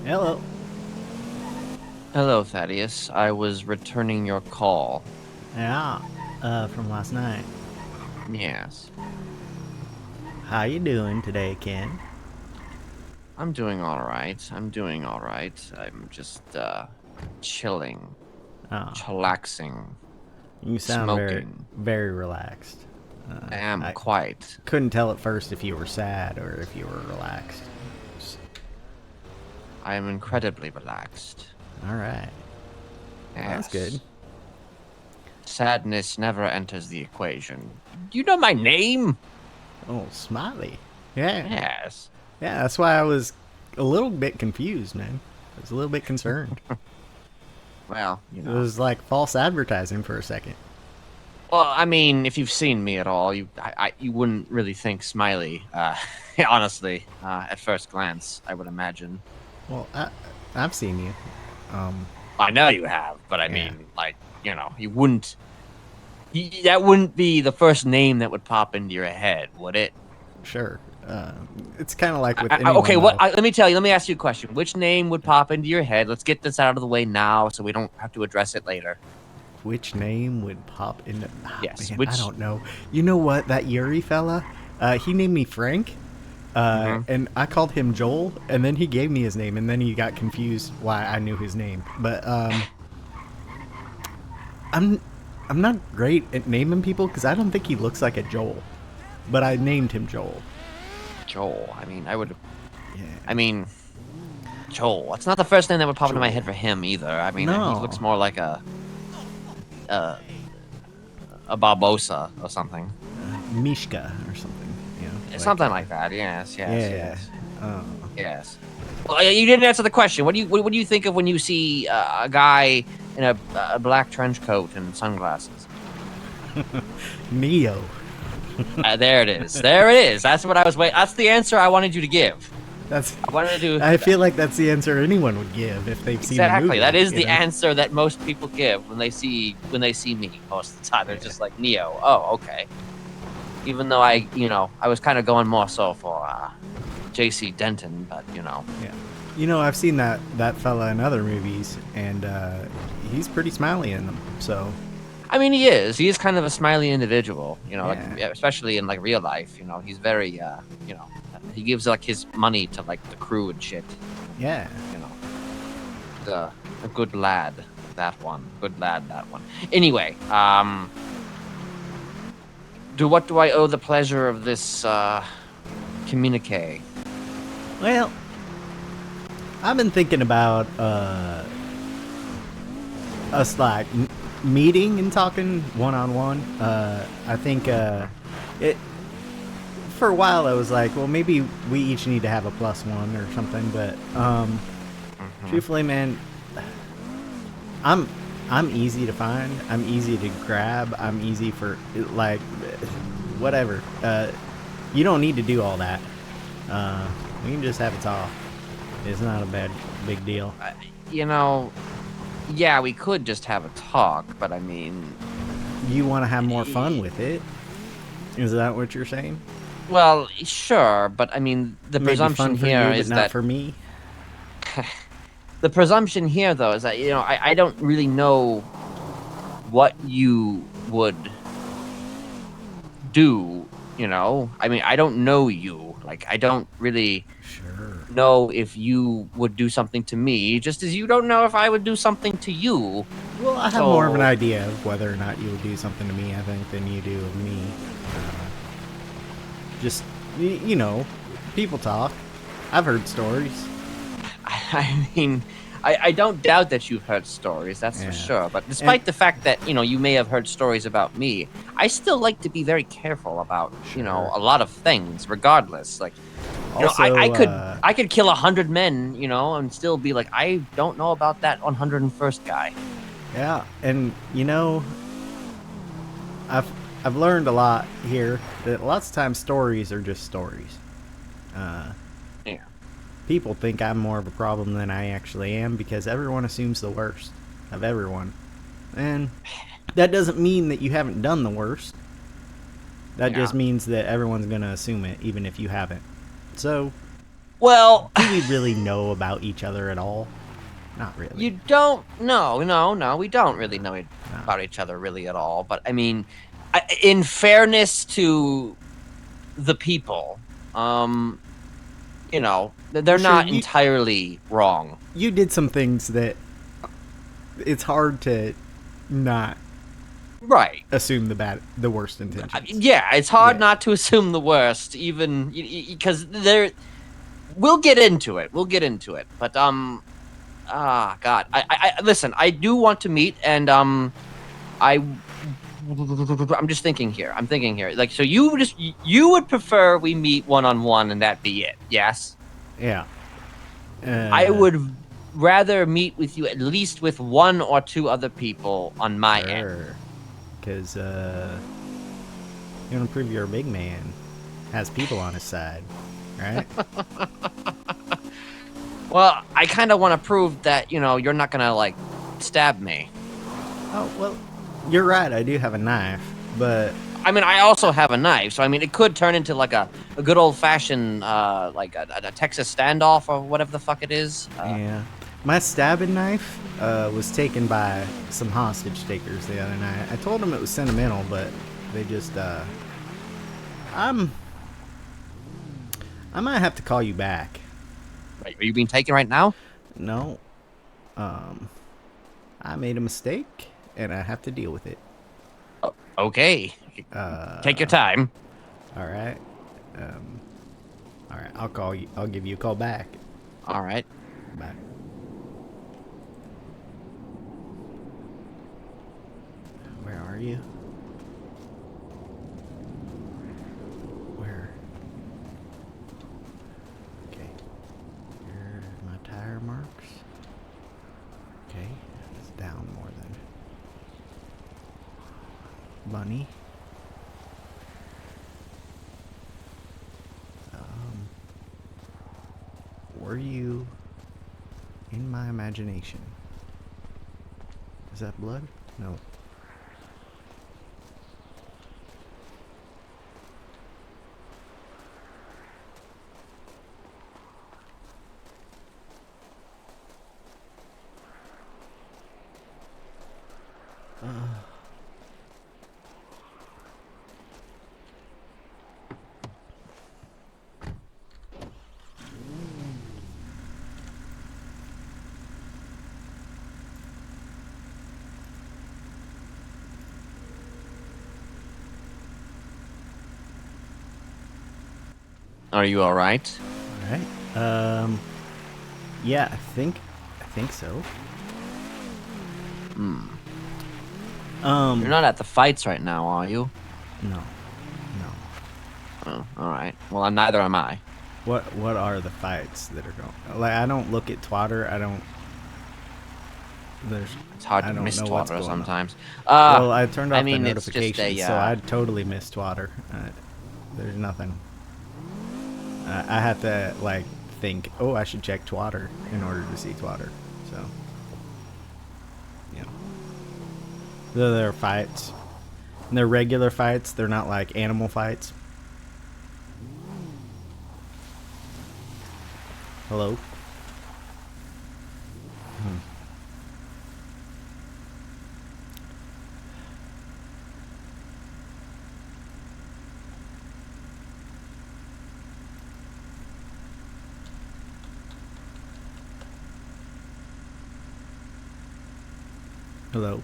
Hello. Hello, Thaddeus. I was returning your call. Yeah, from last night. Yes. How you doing today, Ken? I'm doing all right. I'm just chilling, Oh, chillaxing, you sound very, smoking. very relaxed. I am I quite. couldn't tell at first if you were sad or if you were relaxed. I am incredibly relaxed. All right. Well, that's good. Yes. Sadness never enters the equation. Do you know my name? Oh, Smiley. Yeah, Yes. yeah. That's why I was a little bit confused, man. I was a little bit concerned. Well, It was like false advertising for a second. Well, I mean, if you've seen me at all, you wouldn't really think Smiley. Honestly, at first glance, I would imagine. Well, I've seen you. Um, I know you have, but I yeah, mean, like, you wouldn't. That wouldn't be the first name that would pop into your head, would it? sure. It's kind of like with Okay, anyone, though. let me tell you. Let me ask you a question. Which name would pop into your head? Let's get this out of the way now, so we don't have to address it later. Which name would pop into? Ah, Yes. man, I Which? don't know. You know what? That Yuri fella, he named me Frank, Mhm. and I called him Joel, and then he gave me his name, and then he got confused why I knew his name. But I'm I'm not great at naming people because I don't think he looks like a Joel, but I named him Joel. Joel. I mean, I would. Yeah, I mean, Joel. That's not the first name that would pop into my head Joel. for him either. I mean, he looks No, more like a, a Barbosa or something. Mishka or something. Something like that. Yes, yes, Yeah. yes, Uh, yes. Well, you didn't answer the question. What do you think of when you see a guy in a black trench coat and sunglasses? Neo. There it is. There it is. That's what I was waiting. That's the answer I wanted you to give. That's. I wanted to do I feel like that's the answer anyone would give if they've seen the exactly. movie. That is You the know. answer that most people give when they see me most of the time. They're Yeah. just like Neo. Oh, okay. Even though I was kind of going more so for J.C. Denton, but Yeah. I've seen that fella in other movies, and he's pretty smiley in them. So I mean, he is. He is kind of a smiley individual, like yeah, especially in like real life. He's very, he gives like his money to like the crew and shit. yeah. You know, a good lad. That one, good lad. That one. Anyway, what do I owe the pleasure of this communique? Well, I've been thinking about us like meeting and talking one on one. I think it for a while I was like, well, maybe we each need to have a +1 or something. But Hmm. truthfully, man, I'm I'm easy to find. I'm easy to grab. I'm easy for like whatever. You don't need to do all that. We can just have a talk. It's not a big deal. Uh, you know, yeah, we could just have a talk, but I mean, You want to have more fun with it? Is that what you're saying? well, sure, but I mean, the Maybe presumption fun for here you, but is not that for me. the presumption here, though, is that I don't really know what you would do. I mean, I don't know you. Like, I don't really Sure. know if you would do something to me, just as you don't know if I would do something to you. Well, I have more of an So, idea of whether or not you would do something to me, I think, than you do of me. Just, people talk. I've heard stories. I mean, I don't doubt that you've heard stories, that's for Yeah. sure. But And, despite the fact that, you may have heard stories about me, I still like to be very careful about, sure. a lot of things, regardless. Like, I Also, could kill 100 men, and still be like, I don't know about that 101st guy. yeah. And, I've, I've learned a lot here that lots of times stories are just stories. Uh, Yeah. People think I'm more of a problem than I actually am because everyone assumes the worst of everyone. And that doesn't mean that you haven't done the worst. That Yeah. just means that everyone's going to assume it, even if you haven't. So, Well, Do we really know about each other at all? Not really. you don't. No. We don't really know No. about each other really at all. But I mean, in fairness to the people, they're Well, sure. not You entirely wrong. you did some things that it's hard to not Right. assume the worst intentions. Yeah, it's hard Yeah. not to assume the worst, even because there. We'll get into it. We'll get into it. But God, I listen. I do want to meet, and I. I'm just thinking here. I'm thinking here. Like, so you would prefer we meet one on one and that be it? Yes. Yeah. I would rather meet with you at least with one or two other people on my end. Sure. Because you want to prove you're a big man, has people on his side, right? Well, I kind of want to prove that you're not gonna like stab me. Oh well, you're right. I do have a knife, but I mean, I also have a knife, so I mean, it could turn into like a good old fashioned like a Texas standoff or whatever the fuck it is. yeah, my stabbing knife was taken by some hostage takers the other night. I told them it was sentimental, but they just I'm I might have to call you back. Right, are you being taken right now? No, I made a mistake, and I have to deal with it. Okay, take your time. All right. All right. I'll call you. I'll give you a call back. All right. Bye. Where are you? Where? Okay. Here are my tire marks. Okay. It's down more than money. Were you in my imagination? Is that blood? No. Are you all right? All right. Yeah, I think so. You're not at the fights right now, are you? No. No. Oh, all right. Well, neither am I. What are the fights that are going? Like, I don't look at Twitter. I don't. There's. It's hard I to don't miss know what's Twitter going on. sometimes. Well, I turned off I mean, the it's just notifications, so I totally miss Twitter. There's nothing. I have to like think. Oh, I should check Twitter in order to see Twitter. So, yeah. They're fights. And they're regular fights. They're not like animal fights. Hello? Hello?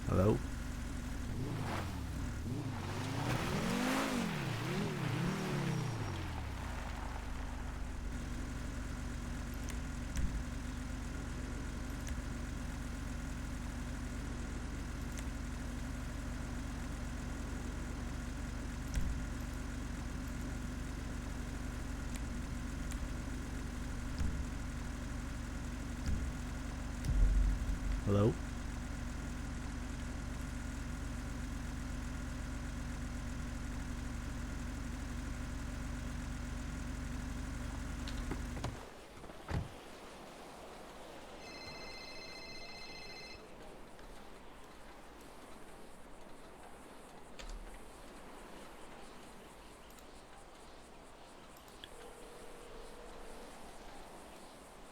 Hello? Hello?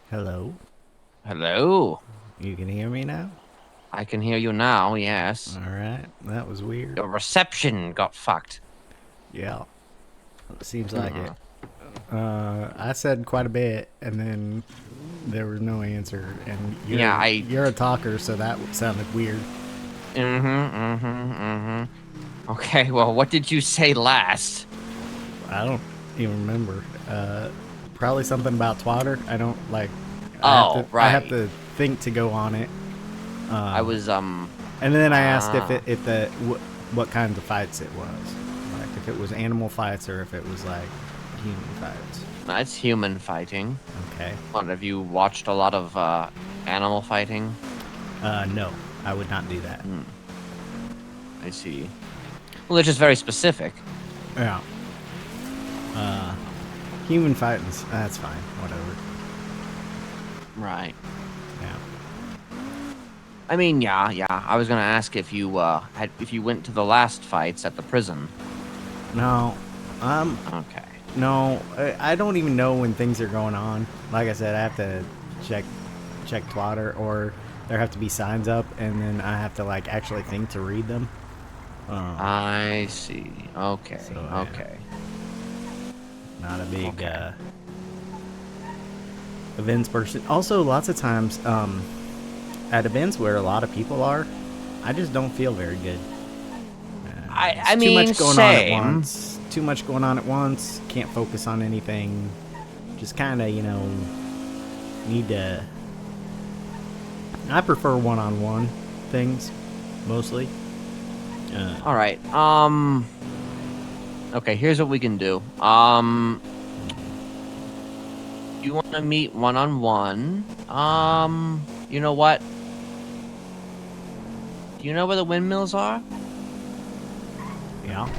Hello? Hello. You can hear me now? I can hear you now, yes. Alright, that was weird. Your reception got fucked. Yeah, seems like it. Hmm. I said quite a bit, and then there was no answer, and Yeah, you're a talker, so that sounded weird. Okay, well, what did you say last? I don't even remember. Probably something about twatter. I don't like. Oh, I have right. to think to go on it. I was, And then I asked ah. what kinds of fights it was, like if it was animal fights or if it was like human fights. That's human fighting. Okay. What, have you watched a lot of, animal fighting? No, I would not do that. Hmm, I see. Well, it's just very specific. Yeah. Human fightings. That's fine. Whatever. Right. Yeah. I mean, yeah. I was gonna ask if you, if you went to the last fights at the prison. No. Okay. No. I don't even know when things are going on. Like I said, I have to check Twitter, or there have to be signs up, and then I have to like actually think to read them. I see. Okay. So Okay. not a big Okay. events person. Also, lots of times at events where a lot of people are, I just don't feel very good. It's I too mean, much going on at same. once. Too much going on at once. Can't focus on anything. Just kind of, need to. I prefer one-on-one things, mostly. All right. Okay, here's what we can do. You want to meet one-on-one? You know what? Do you know where the windmills are? Yeah.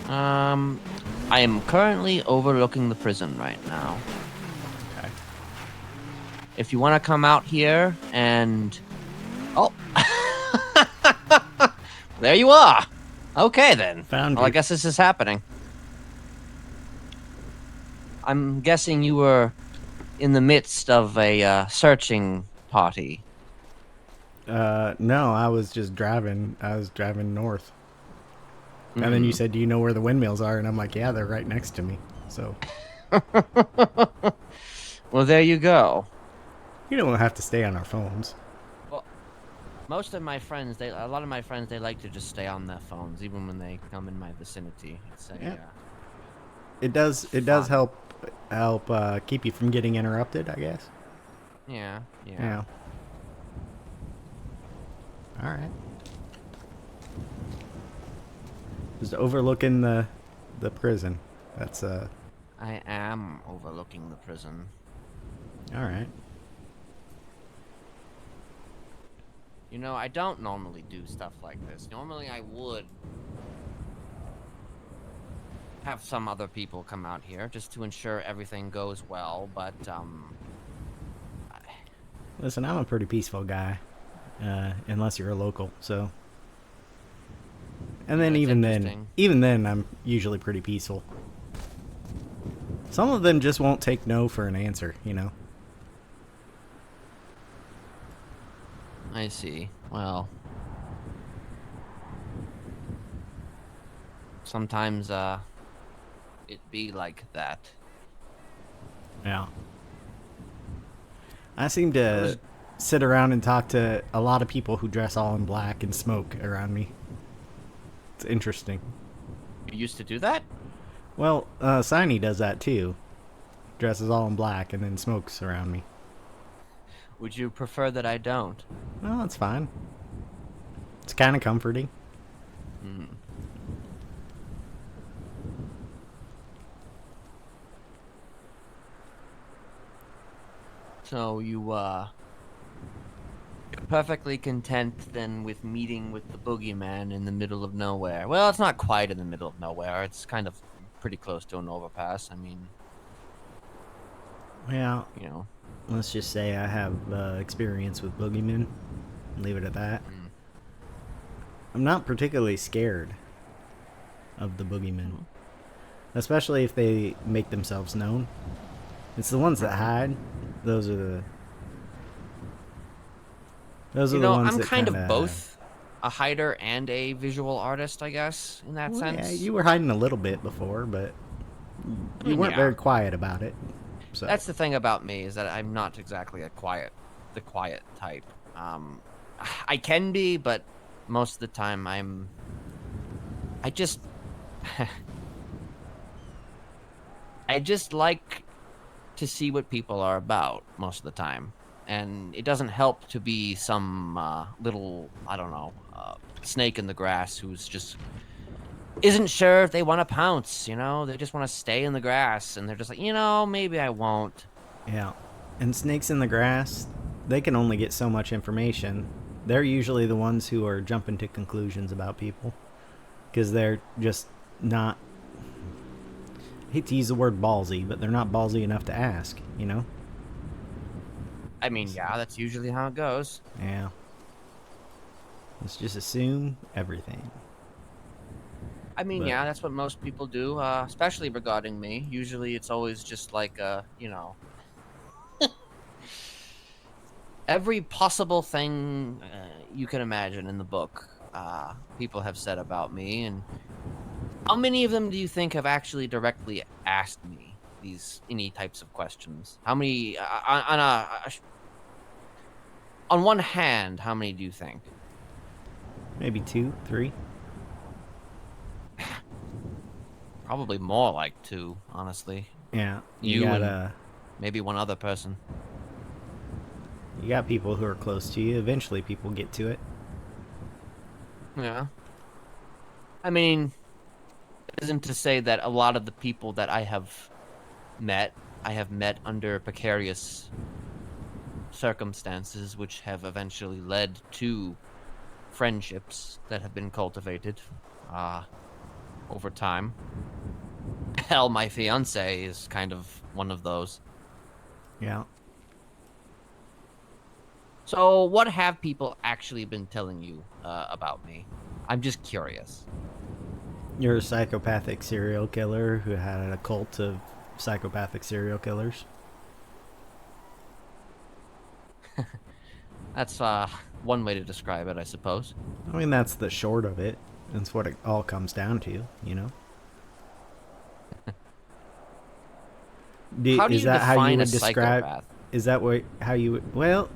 I am currently overlooking the prison right now. Okay. If you want to come out here and... Oh! There you are! Okay, then. Found Well, I you. guess this is happening. I'm guessing you were in the midst of a searching party. No, I was just driving. I was driving north. And then you Hmm. said, "Do you know where the windmills are?" And I'm like, "Yeah, they're right next to me." So Well, there you go. you don't have to stay on our phones. Well, most of my friends, a lot of my friends, they like to just stay on their phones, even when they come in my vicinity. It's Yeah, it's it does fun. help keep you from getting interrupted, I guess. Yeah. Yeah. All right. Just overlooking the prison. That's I am overlooking the prison. all right. You know, I don't normally do stuff like this. Normally, I would have some other people come out here just to ensure everything goes well, but, Listen, I'm a pretty peaceful guy, unless you're a local. So, and yeah, then it's interesting. even then, I'm usually pretty peaceful. Some of them just won't take no for an answer, you know. I see. Well, sometimes, it be like that. Yeah. I seem I to was sit around and talk to a lot of people who dress all in black and smoke around me. It's interesting. You used to do that? Well, Signy does that too. Dresses all in black and then smokes around me. Would you prefer that I don't? Well, that's fine. It's kind of comforting. Hmm. So you're perfectly content then with meeting with the boogeyman in the middle of nowhere. Well, it's not quite in the middle of nowhere. It's kind of pretty close to an overpass. I mean, Yeah, you know. let's just say I have experience with boogeymen. Leave it at that. Mm. I'm not particularly scared of the boogeymen, Mhm. especially if they make themselves known. It's the ones that hide. Those are the those are You the know, ones I'm that kind kind of of. both a hider and a visual artist, I guess, in that Well, yeah, sense. you were hiding a little bit before, but I you mean, weren't yeah. very quiet about it. So That's the thing about me is that I'm not exactly the quiet type. I can be, but most of the time I just, I just like to see what people are about most of the time. And it doesn't help to be some little, I don't know, snake in the grass who's just isn't sure if they want to pounce, you know? They just want to stay in the grass and they're just like, maybe I won't. yeah, and snakes in the grass, they can only get so much information. They're usually the ones who are jumping to conclusions about people because they're just not. I hate to use the word ballsy, but they're not ballsy enough to ask. You know? I mean, yeah, that's usually how it goes. Yeah. Let's just assume everything. I mean, But yeah, that's what most people do, especially regarding me. Usually it's always just like, every possible thing you can imagine in the book, people have said about me. And how many of them do you think have actually directly asked me these any types of questions? How many, on one hand, how many do you think? maybe two, three. Probably more like two, honestly. Yeah, You and maybe one other person. you got people who are close to you. Eventually, people get to it. Yeah. I mean, it isn't to say that a lot of the people that met, I have met under precarious circumstances, which have eventually led to friendships that have been cultivated uh, over time. Hell, my fiance is kind of one of those. Yeah, So, what have people actually been telling you about me? I'm just curious. you're a psychopathic serial killer who had a cult of psychopathic serial killers. That's one way to describe it, I suppose. I mean, that's the short of it. That's what it all comes down to, you know. How do Is you that how you define a would describe? psychopath? Is that what how you would? Well,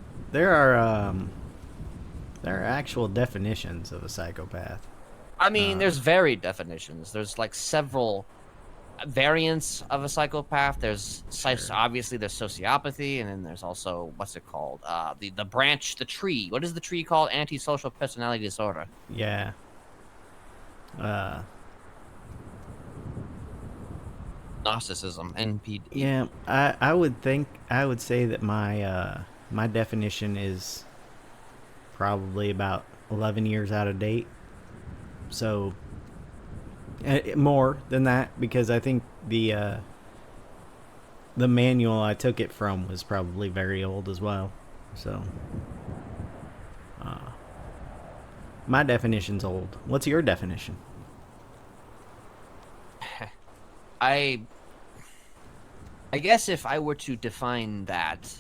there are actual definitions of a psychopath. I mean, Uh, there's varied definitions. There's like several variants of a psychopath. sure. Obviously there's sociopathy, and then there's also what's it called? The branch, the tree. What is the tree called? Antisocial personality disorder. Yeah. Uh, Narcissism, NPD. yeah. I would say that my definition is probably about 11 years out of date. So more than that because I think the manual I took it from was probably very old as well. So my definition's old. What's your definition? I I guess if I were to define that,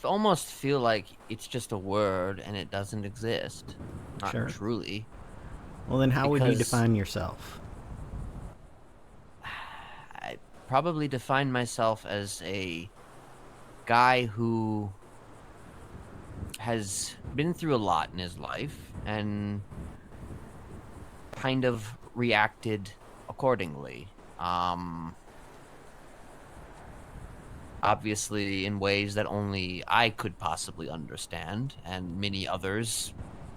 almost feel like it's just a word and it doesn't exist. Not Sure. truly. Well, then how would you Because define yourself? I probably define myself as a guy who has been through a lot in his life and kind of reacted accordingly. Obviously, in ways that only I could possibly understand, and many others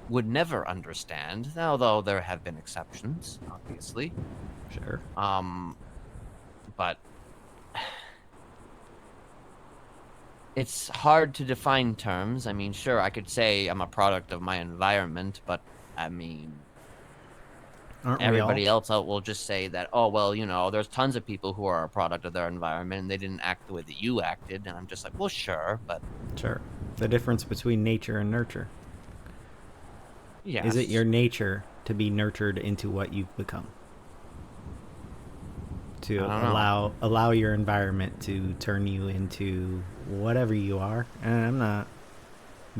would never understand, although there have been exceptions, obviously. Sure. Um, but it's hard to define terms. I mean, sure, I could say I'm a product of my environment, but I mean, Aren't we all? everybody else out will just say that, oh, well, there's tons of people who are a product of their environment and they didn't act the way that you acted. And I'm just like, well, sure, but Sure. The difference between nature and nurture. Is it yes. your nature to be nurtured into what you've become. I To don't know. allow your environment to turn you into whatever you are. And I'm not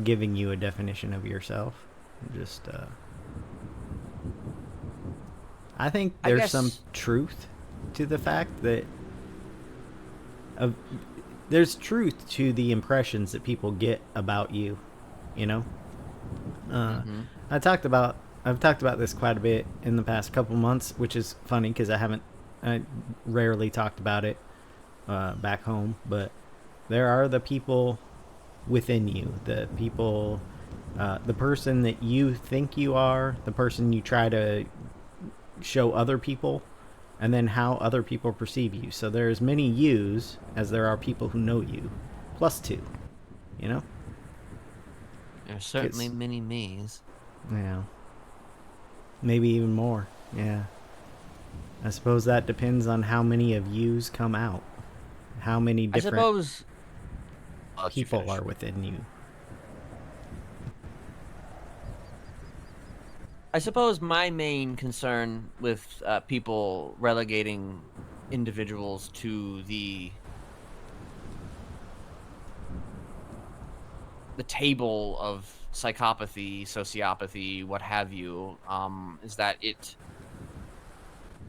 giving you a definition of yourself. Just I think I there's some guess. truth to the fact that of there's truth to the impressions that people get about you, you know? Uh, Mm-hmm. I talked about I've talked about this quite a bit in the past couple months, which is funny because I rarely talked about it back home. But there are the people within you, the people, the person that you think you are, the person you try to show other people, and then how other people perceive you. So there are as many yous as there are people who know you, plus two. You know, There's certainly because many me's. yeah, maybe even more. Yeah, I suppose that depends on how many of yous come out, how many I different suppose. I'll let you people finish. are within you. I suppose my main concern with people relegating individuals to the table of psychopathy, sociopathy, what have you, is that it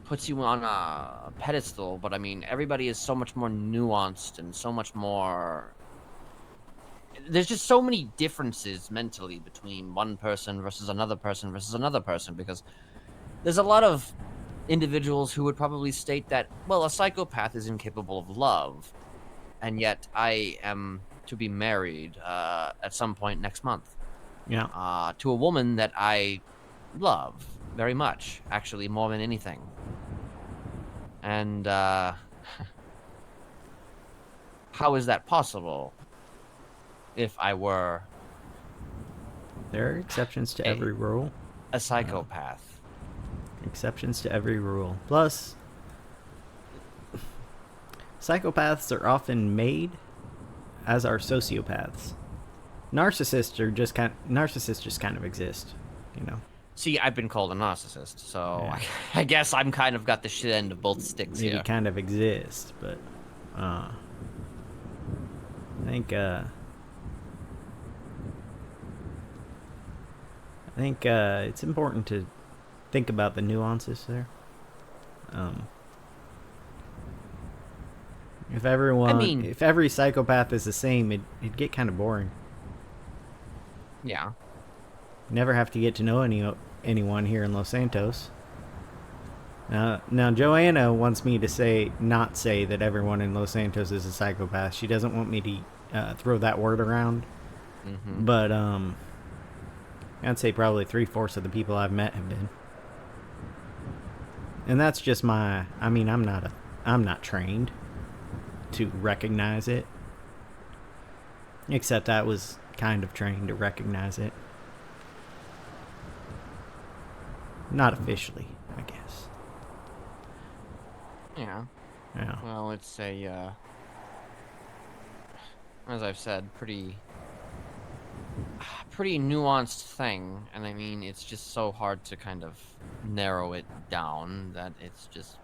puts you on a pedestal. But I mean, everybody is so much more nuanced and so much more. There's just so many differences mentally between one person versus another person versus another person because there's a lot of individuals who would probably state that, well, a psychopath is incapable of love, and yet I am to be married at some point next month Yeah, to a woman that I love very much, actually more than anything. And how is that possible if I were there are exceptions to a every rule. a Uh, psychopath? exceptions to every rule. Plus, psychopaths are often made, as are sociopaths. Narcissists just kind of exist, you know. See, I've been called a narcissist, so Yeah, I guess I'm kind of got the shit end of both sticks maybe here. kind of exist, but I think it's important to think about the nuances there. Um, I mean, if every psychopath is the same, it'd get kind of boring. yeah. Never have to get to know anyone here in Los Santos. Now Joanna wants me to not say that everyone in Los Santos is a psychopath. She doesn't want me to throw that word around. Mm-hmm. But I'd say probably 3/4 of the people I've met have been. And that's just my. I mean, I'm not trained to recognize it. Except I was kind of trained to recognize it. Not officially, I guess. Yeah. Yeah. Well, it's a, as I've said, pretty nuanced thing, and I mean, it's just so hard to kind of narrow it down that it's just,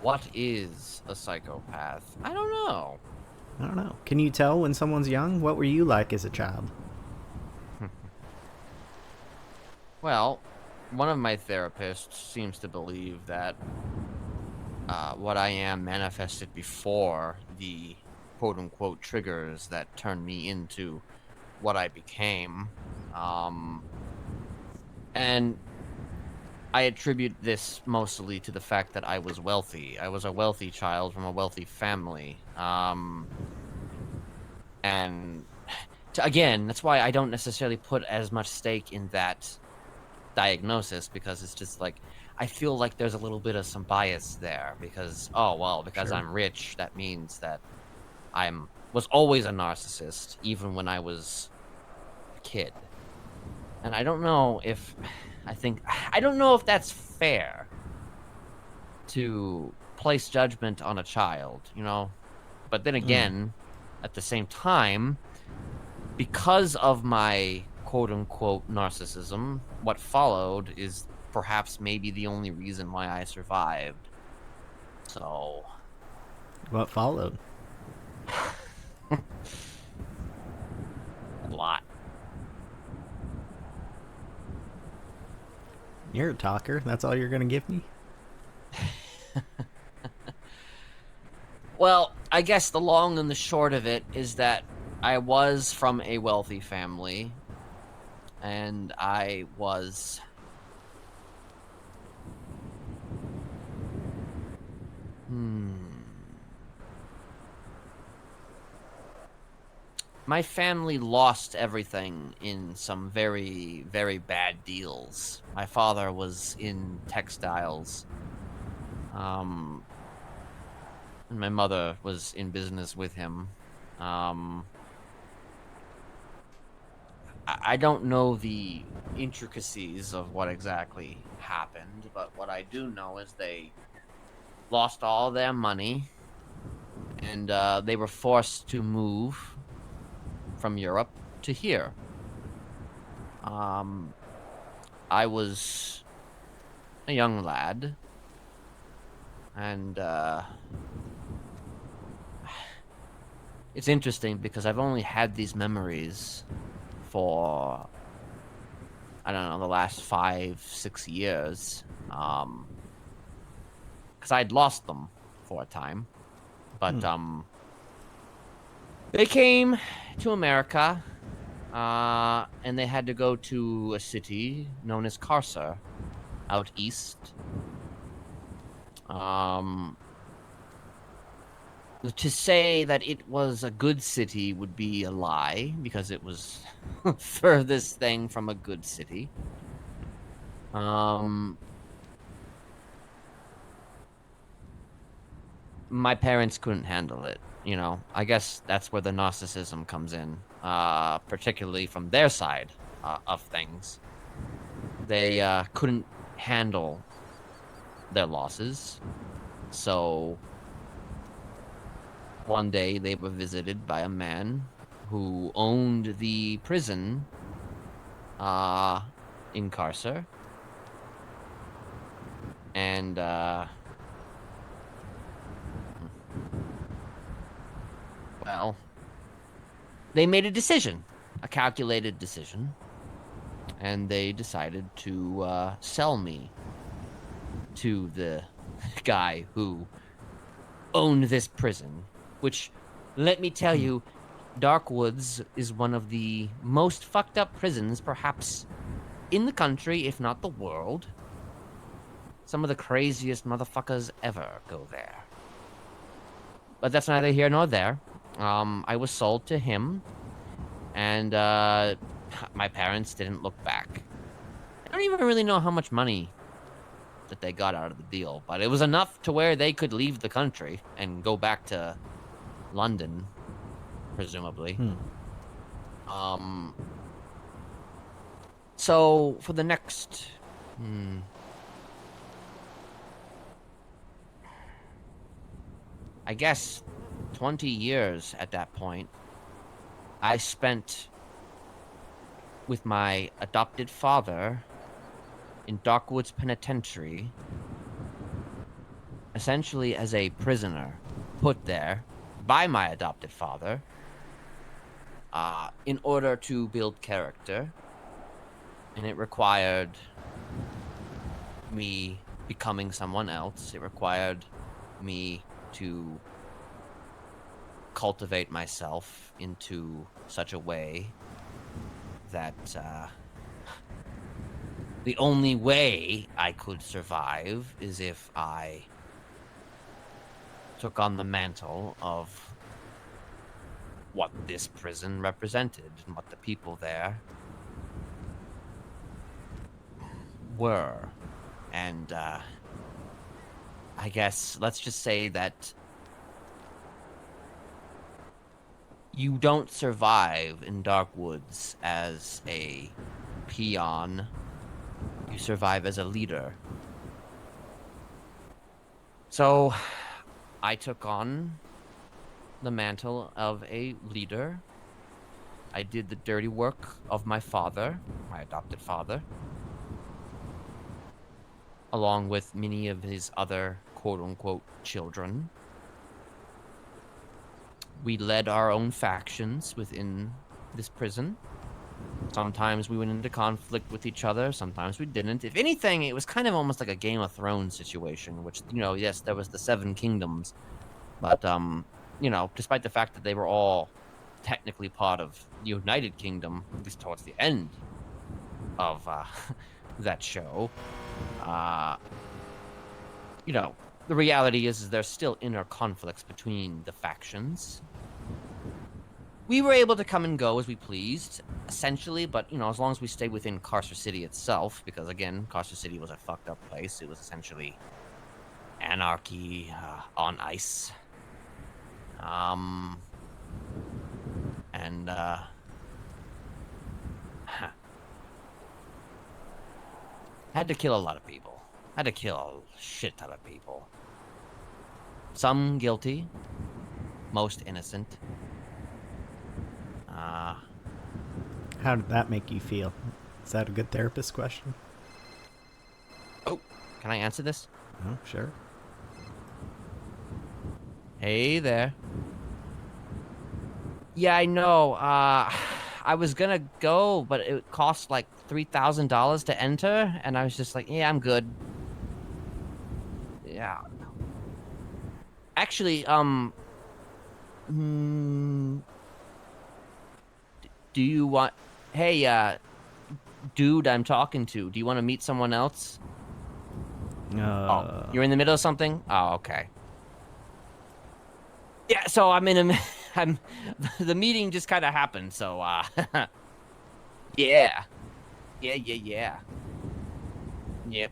what is a psychopath? I don't know. I don't know. Can you tell when someone's young? What were you like as a child? Well, one of my therapists seems to believe that what I am manifested before the quote unquote triggers that turned me into what I became. Um, and I attribute this mostly to the fact that I was wealthy. I was a wealthy child from a wealthy family. And again, that's why I don't necessarily put as much stake in that diagnosis because it's just like I feel like there's a little bit of some bias there because oh well because Sure. I'm rich that means that I'm was always a narcissist even when I was a kid. And I don't know if I don't know if that's fair to place judgment on a child. But then Mm. again, at the same time, because of my quote unquote narcissism, what followed is perhaps maybe the only reason why I survived. So, What followed? a lot. You're a talker. That's all you're gonna give me? Well, I guess the long and the short of it is that I was from a wealthy family, and I was. My family lost everything in some very, very bad deals. My father was in textiles. Um, and my mother was in business with him. Um, I don't know the intricacies of what exactly happened, but what I do know is they lost all their money and they were forced to move from Europe to here. Um, I was a young lad, and it's interesting because I've only had these memories for I don't know the last 5, 6 years, because I'd lost them for a time, but they came to America, and they had to go to a city known as Carcer out east. Um, to say that it was a good city would be a lie because it was furthest thing from a good city. Um, my parents couldn't handle it. I guess that's where the narcissism comes in, particularly from their side of things. They couldn't handle their losses. So one day they were visited by a man who owned the prison uh, in Carcer. And well, they made a decision, a calculated decision, and they decided to sell me to the guy who owned this prison, which, let me tell you, Darkwoods is one of the most fucked up prisons, perhaps in the country, if not the world. Some of the craziest motherfuckers ever go there. But that's neither here nor there. I was sold to him, and my parents didn't look back. I don't even really know how much money that they got out of the deal, but it was enough to where they could leave the country and go back to London, presumably. Um, so for the next, I guess, 20 years at that point, I spent with my adopted father in Darkwoods Penitentiary, essentially as a prisoner, put there by my adopted father, in order to build character, and it required me becoming someone else. It required me to cultivate myself into such a way that the only way I could survive is if I took on the mantle of what this prison represented and what the people there were. And I guess let's just say that you don't survive in Dark Woods as a peon. You survive as a leader. So I took on the mantle of a leader, I did the dirty work of my father, my adopted father, along with many of his other quote-unquote children. We led our own factions within this prison. Sometimes we went into conflict with each other. Sometimes we didn't. If anything, it was kind of almost like a Game of Thrones situation, which, yes, there was the Seven Kingdoms. But, despite the fact that they were all technically part of the United Kingdom, at least towards the end of that show, uh, the reality is there's still inner conflicts between the factions. We were able to come and go as we pleased, essentially, but, as long as we stayed within Carcer City itself, because, again, Carcer City was a fucked up place. It was essentially anarchy on ice. And, had to kill a lot of people. Had to kill a shit ton of people. Some guilty, most innocent. How did that make you feel? Is that a good therapist question? Oh, can I answer this? Oh, sure. Hey there. Yeah, I know. I was gonna go, but it cost like $3,000 to enter, and I was just like, yeah, I'm good. Yeah. Actually, do you want... Hey, dude I'm talking to, do you want to meet someone else? Oh, you're in the middle of something? Oh, okay. Yeah, so I'm in a... the meeting just kind of happened, so, yeah. Yeah. Yep.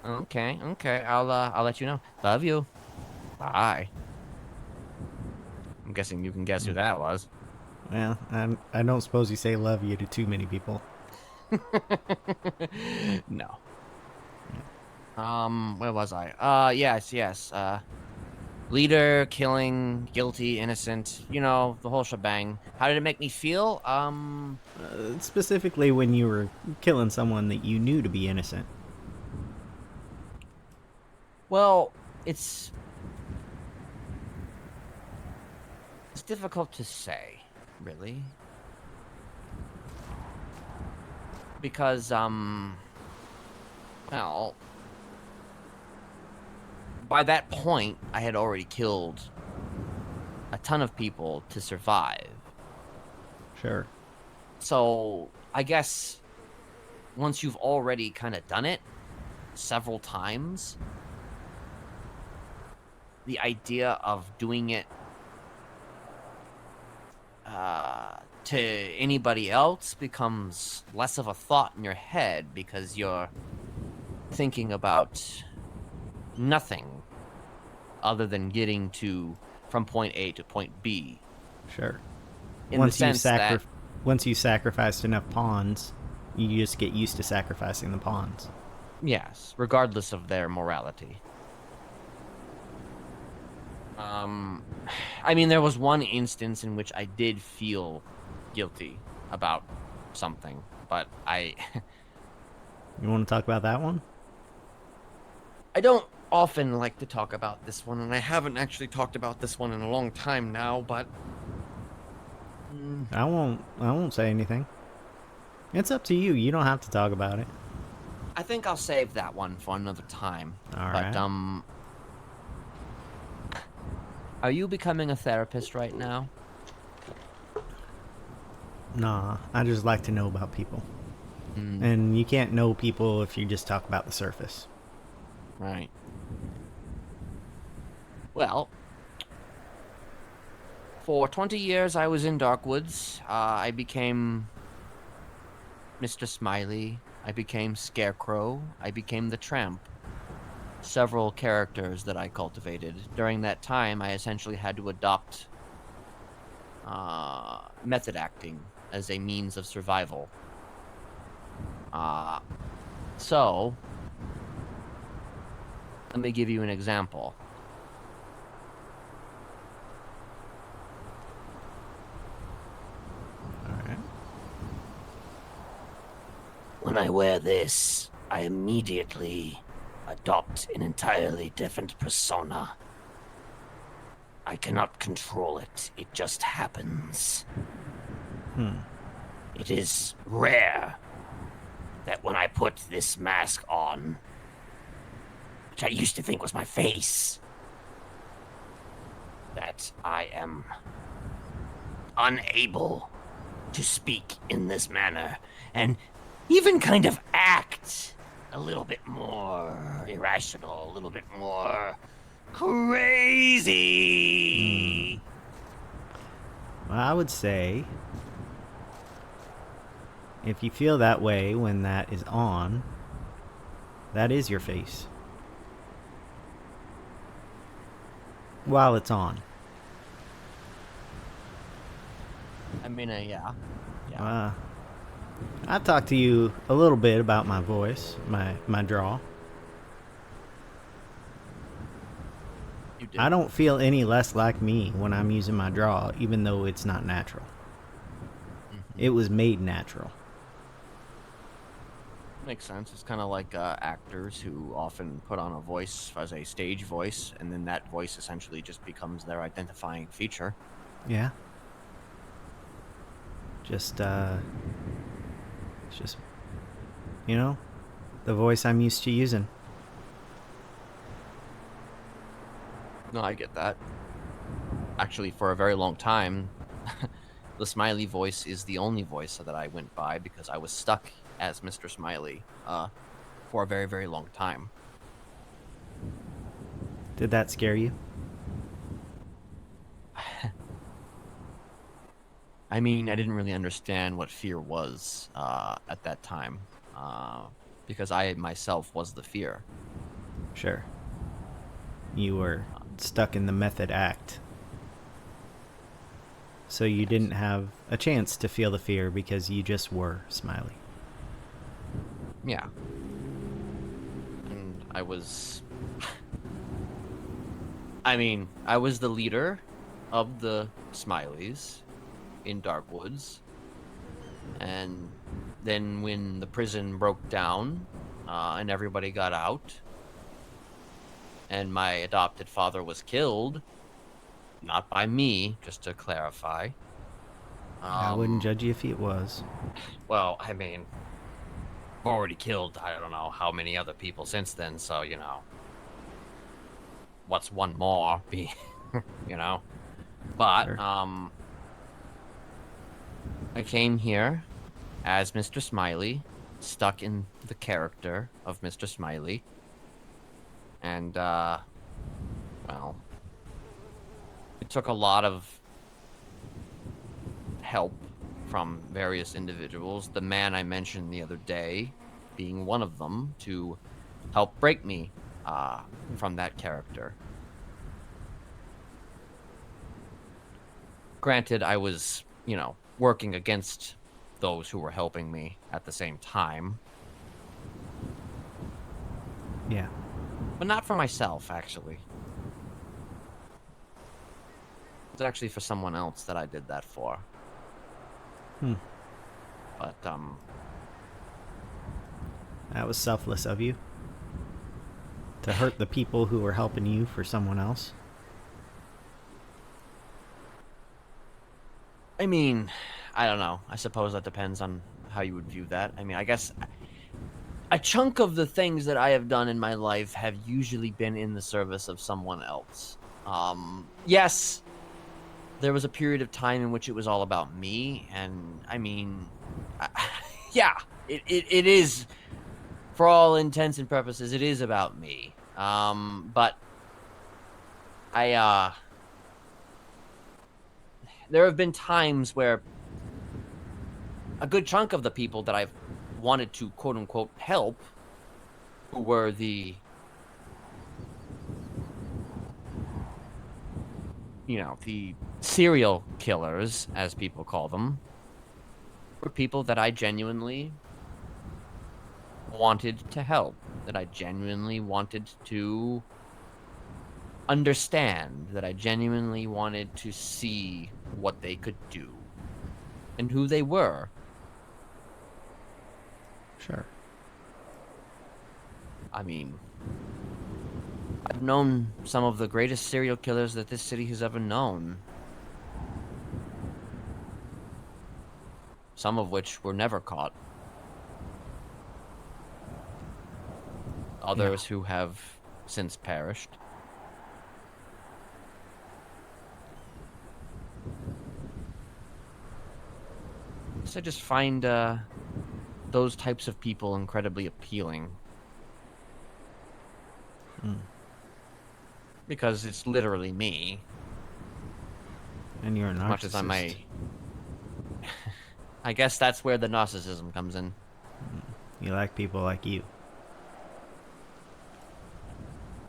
Okay, I'll let you know. Love you. Bye. I'm guessing you can guess who that was. Well, I don't suppose you say love you to too many people. No. Where was I? Yes. Leader, killing, guilty, innocent, the whole shebang. How did it make me feel? Specifically when you were killing someone that you knew to be innocent. Well, it's difficult to say, really. Because, well, by that point, I had already killed a ton of people to survive. Sure. So, I guess once you've already kind of done it several times, the idea of doing it to anybody else becomes less of a thought in your head because you're thinking about nothing other than getting from point A to point B. Sure. In the sense that once you sacrificed enough pawns, you just get used to sacrificing the pawns. yes, regardless of their morality. I mean, there was one instance in which I did feel guilty about something, but You want to talk about that one? I don't often like to talk about this one, and I haven't actually talked about this one in a long time now, but I won't say anything. It's up to you. You don't have to talk about it. I think I'll save that one for another time. All right. But are you becoming a therapist right now? Nah, I just like to know about people. And you can't know people if you just talk about the surface. Right. Well, for 20 years I was in Darkwoods. I became Mr. Smiley. I became Scarecrow. I became the Tramp. Several characters that I cultivated. During that time, I essentially had to adopt method acting as a means of survival. So, let me give you an example. when I wear this, I immediately adopt an entirely different persona. I cannot control it. It just happens. It is rare that when I put this mask on, which I used to think was my face, that I am unable to speak in this manner and even kind of act a little bit more irrational, a little bit more crazy. Well, I would say if you feel that way when that is on, that is your face. While it's on. I mean, yeah. I've talked to you a little bit about my voice, my draw. You did. I don't feel any less like me when I'm using my draw, even though it's not natural. It was made natural. Makes sense. It's kind of like actors who often put on a voice as a stage voice, and then that voice essentially just becomes their identifying feature. Yeah. It's just, you know, the voice I'm used to using. No, I get that. Actually, for a very long time, the Smiley voice is the only voice that I went by because I was stuck as Mr. Smiley for a very, very long time. Did that scare you? I mean, I didn't really understand what fear was at that time because I myself was the fear. Sure. You were stuck in the method act. So you didn't have a chance to feel the fear because you just were Smiley. Yeah. And I was... I mean, I was the leader of the Smileys in Darkwoods. And then when the prison broke down and everybody got out, and my adopted father was killed, not by me, just to clarify. I wouldn't judge you if it was. Well, I mean, I've already killed I don't know how many other people since then, so, you know, what's one more be, you know? But, Sure. I came here as Mr. Smiley, stuck in the character of Mr. Smiley. And, well, it took a lot of help from various individuals. The man I mentioned the other day being one of them to help break me from that character. Granted, I was, you know, working against those who were helping me at the same time. Yeah. But not for myself, actually. It's actually for someone else that I did that for. But, That was selfless of you. To hurt the people who were helping you for someone else. I mean, I don't know. I suppose that depends on how you would view that. I mean, I guess a chunk of the things that I have done in my life have usually been in the service of someone else. Yes, there was a period of time in which it was all about me, and I mean, yeah, it is, for all intents and purposes, it is about me. But there have been times where a good chunk of the people that I've wanted to quote unquote help, who were the, you know, the serial killers, as people call them, were people that I genuinely wanted to help, that I genuinely wanted to understand, that I genuinely wanted to see what they could do and who they were. Sure. I mean, I've known some of the greatest serial killers that this city has ever known. Some of which were never caught. Others who have since perished. So I just find those types of people incredibly appealing. Because it's literally me. And you're a narcissist. As much as I may. I guess that's where the narcissism comes in. You like people like you.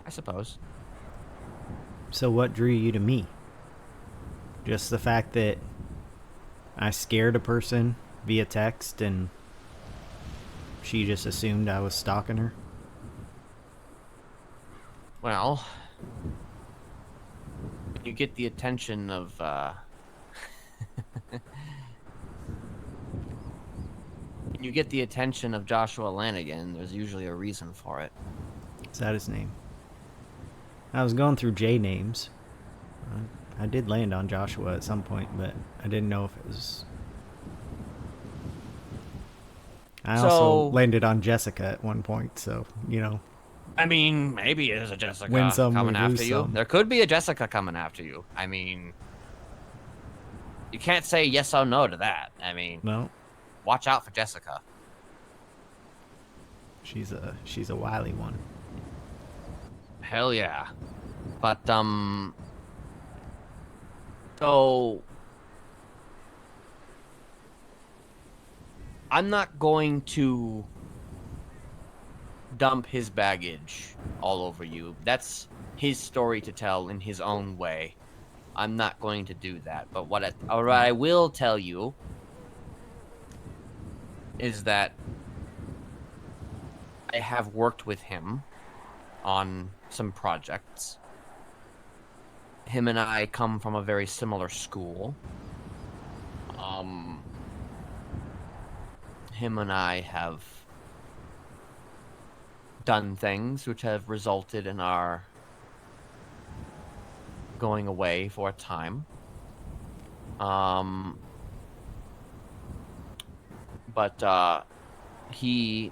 I suppose. So what drew you to me? Just the fact that I scared a person via text and she just assumed I was stalking her? Well, you get the attention of you get the attention of Joshua Lanigan, there's usually a reason for it. Is that his name? I was going through J names. I did land on Joshua at some point, but I didn't know if it was... I also landed on Jessica at one point, so, you know. I mean, maybe there's a Jessica Win some, coming lose after you. some. There could be a Jessica coming after you. I mean, you can't say yes or no to that. I mean, No, watch out for Jessica. she's a wily one. Hell yeah. But, so I'm not going to dump his baggage all over you. That's his story to tell in his own way. I'm not going to do that. But what I will tell you is that I have worked with him on some projects. Him and I come from a very similar school. Him and I have done things which have resulted in our going away for a time. But he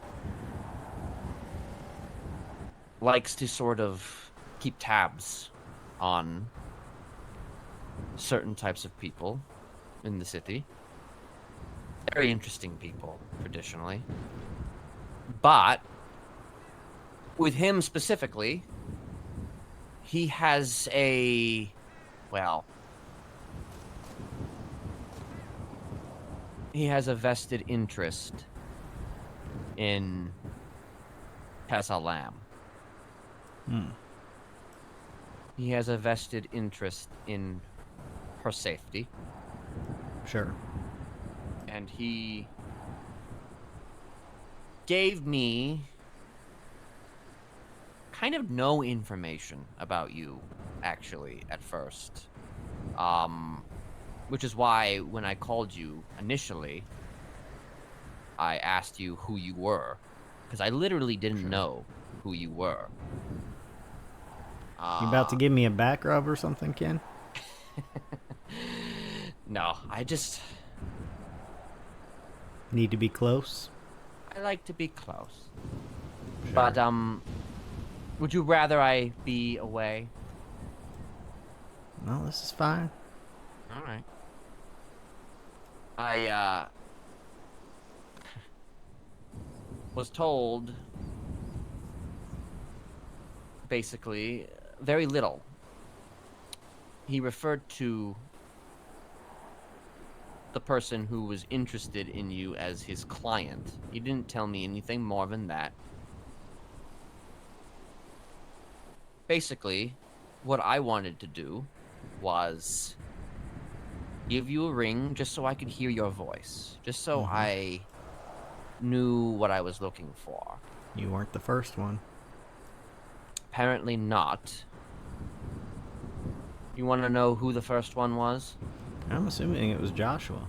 likes to sort of keep tabs on certain types of people in the city. Very interesting people, traditionally. But with him specifically, he has a, well, he has a vested interest in Tessa Lamb. He has a vested interest in her safety. Sure. And he gave me kind of no information about you, actually, at first. Which is why when I called you initially, I asked you who you were. Because I literally didn't know who you were. You about to give me a back rub or something, Ken? No, I just... Need to be close? I like to be close. Sure. But, would you rather I be away? No, this is fine. Alright. I, was told, basically, very little. He referred to the person who was interested in you as his client. He didn't tell me anything more than that. Basically, what I wanted to do was give you a ring just so I could hear your voice. Just so I knew what I was looking for. You weren't the first one. Apparently not. You want to know who the first one was? I'm assuming it was Joshua.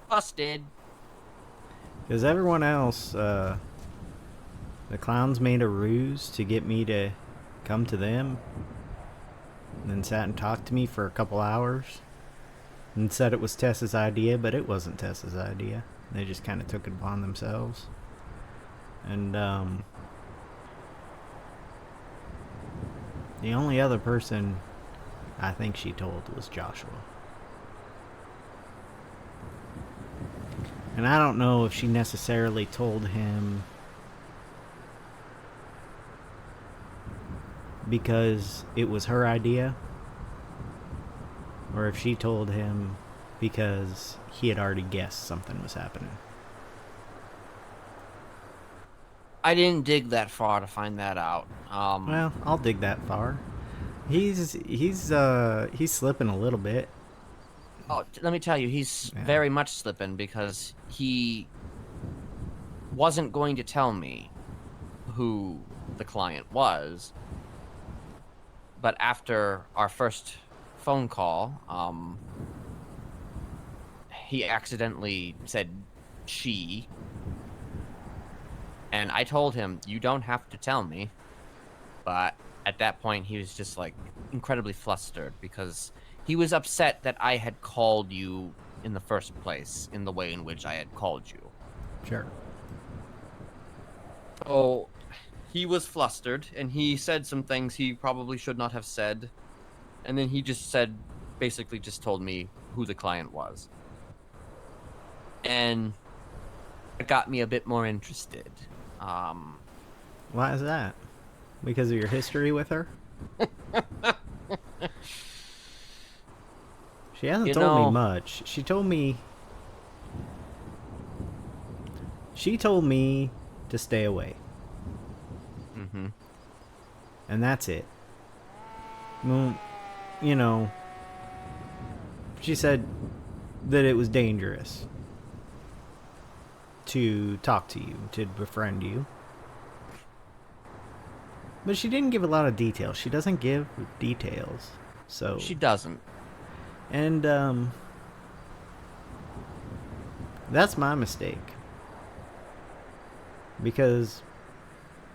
Busted. Because everyone else, the clowns made a ruse to get me to come to them. And then sat and talked to me for a couple hours. And said it was Tess's idea, but it wasn't Tess's idea. They just kind of took it upon themselves. And, the only other person I think she told was Joshua. And I don't know if she necessarily told him because it was her idea, or if she told him because he had already guessed something was happening. I didn't dig that far to find that out. Well, I'll dig that far. He's slipping a little bit. Oh, let me tell you, he's Yeah. very much slipping because he wasn't going to tell me who the client was. But after our first phone call, he accidentally said she. And I told him, you don't have to tell me. But at that point, he was just like incredibly flustered because he was upset that I had called you in the first place in the way in which I had called you. Sure. So he was flustered and he said some things he probably should not have said. And then he just said, basically just told me who the client was. And it got me a bit more interested. Why is that? Because of your history with her? She hasn't told me much. She told me to stay away. Mm-hmm. And that's it. Well, you know, she said that it was dangerous to talk to you, to befriend you. But she didn't give a lot of details. She doesn't give details. So She doesn't. And that's my mistake. Because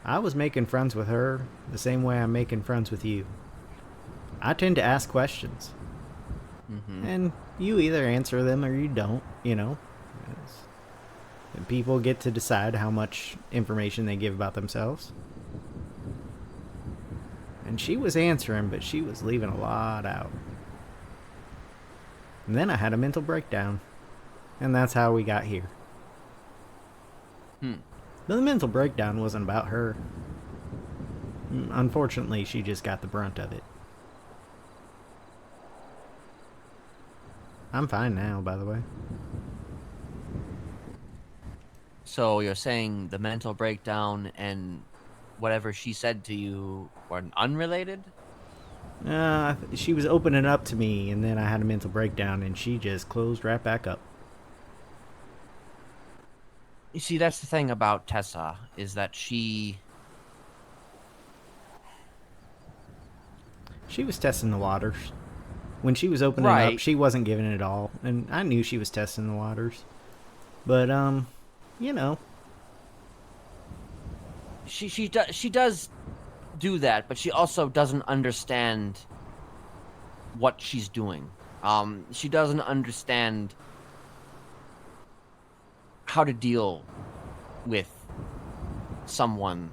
I was making friends with her the same way I'm making friends with you. I tend to ask questions. Mm-hmm. And you either answer them or you don't, you know. And people get to decide how much information they give about themselves. And she was answering, but she was leaving a lot out. And then I had a mental breakdown. And that's how we got here. But the mental breakdown wasn't about her. Unfortunately, she just got the brunt of it. I'm fine now, by the way. So you're saying the mental breakdown and whatever she said to you were unrelated? She was opening up to me, and then I had a mental breakdown, and she just closed right back up. You see, that's the thing about Tessa, is that she was testing the waters. When she was opening Right. up, she wasn't giving it all, and I knew she was testing the waters. But, you know. she does do that, but she also doesn't understand what she's doing. She doesn't understand how to deal with someone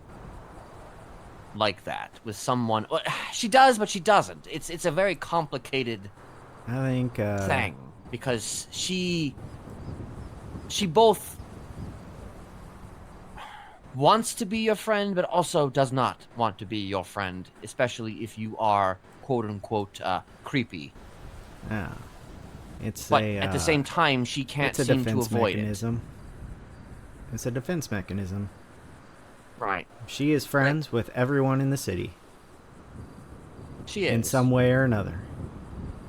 like that. With someone, well, she does, but she doesn't. It's a very complicated I think, thing because she both wants to be your friend, but also does not want to be your friend, especially if you are quote unquote creepy. Yeah. It's But a, at the same time, she can't it's a seem to defense avoid mechanism. It's a defense mechanism. it. Right. She is friends with everyone in the city. She is. In some way or another.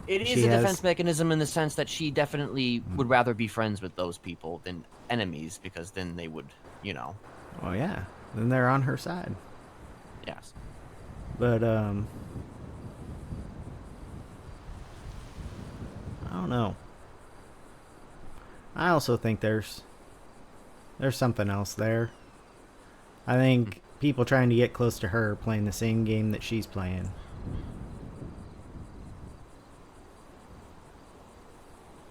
It is she a has- defense mechanism in the sense that she definitely would rather be friends with those people than enemies, because then they would, you know. Well, yeah. Then they're on her side. Yes. But, I don't know. I also think there's something else there. I think people trying to get close to her are playing the same game that she's playing.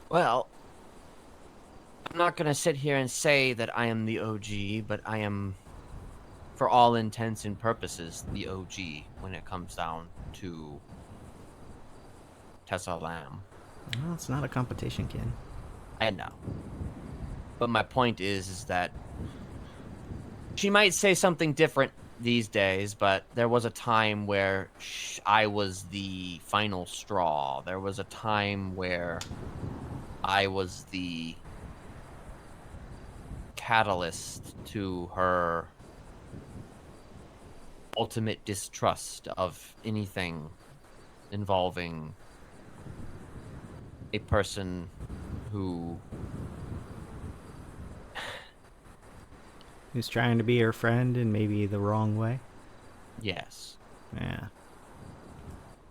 Well, I'm not going to sit here and say that I am the OG, but I am, for all intents and purposes, the OG when it comes down to Tessa Lamb. Well, it's not a competition, kid. I know. But my point is that she might say something different these days, but there was a time where I was the final straw. There was a time where I was the catalyst to her ultimate distrust of anything involving a person who Who's trying to be her friend in maybe the wrong way. yes. Yeah.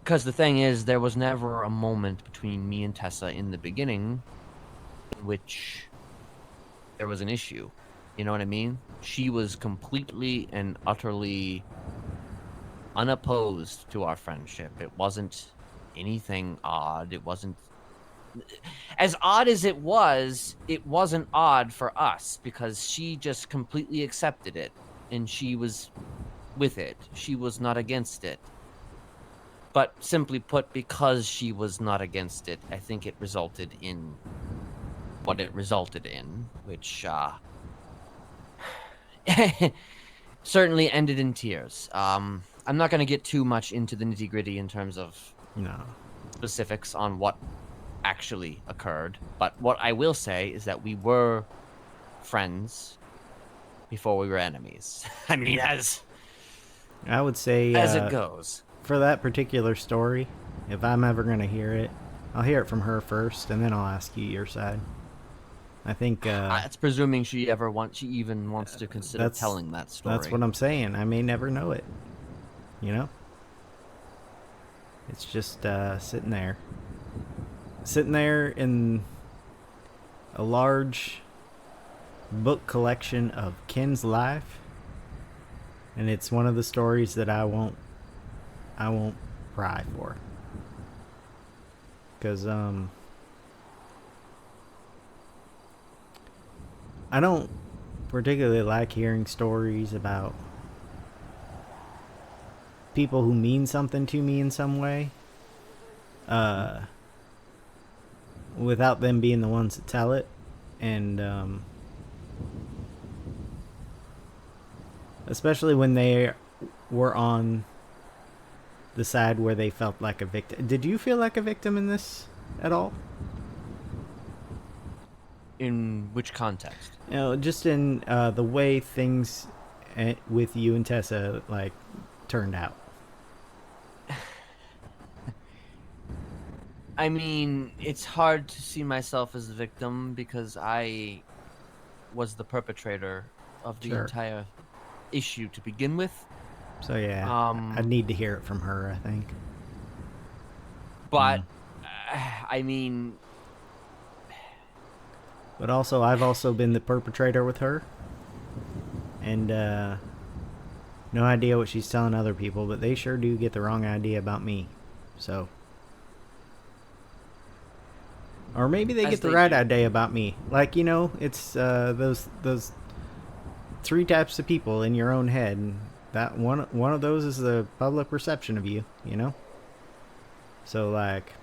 Because the thing is, there was never a moment between me and Tessa in the beginning in which there was an issue. You know what I mean? She was completely and utterly unopposed to our friendship. It wasn't anything odd. It wasn't as odd as it wasn't odd for us because she just completely accepted it and she was with it. She was not against it. But simply put, because she was not against it, I think it resulted in what it resulted in, which certainly ended in tears. I'm not going to get too much into the nitty-gritty in terms of No. specifics on what actually occurred, but what I will say is that we were friends before we were enemies. I mean, as I would say it goes. For that particular story, if I'm ever going to hear it, I'll hear it from her first, and then I'll ask you your side. I think It's presuming she even wants to consider telling that story. That's what I'm saying. I may never know it. You know? It's just sitting there. Sitting there in a large book collection of Ken's life. And it's one of the stories that I won't cry for. Because I don't particularly like hearing stories about people who mean something to me in some way, without them being the ones that tell it. And especially when they were on the side where they felt like a victim. Did you feel like a victim in this at all? In which context? You know, just in the way things with you and Tessa turned out. I mean, it's hard to see myself as a victim because I was the perpetrator of the entire issue to begin with. So yeah, I'd need to hear it from her, I think. But I mean, but also I've also been the perpetrator with her, and no idea what she's telling other people, but they sure do get the wrong idea about me. So, or maybe they get the right idea about me. Like, you know, it's those three types of people in your own head. And that one of those is the public perception of you, you know? So, like,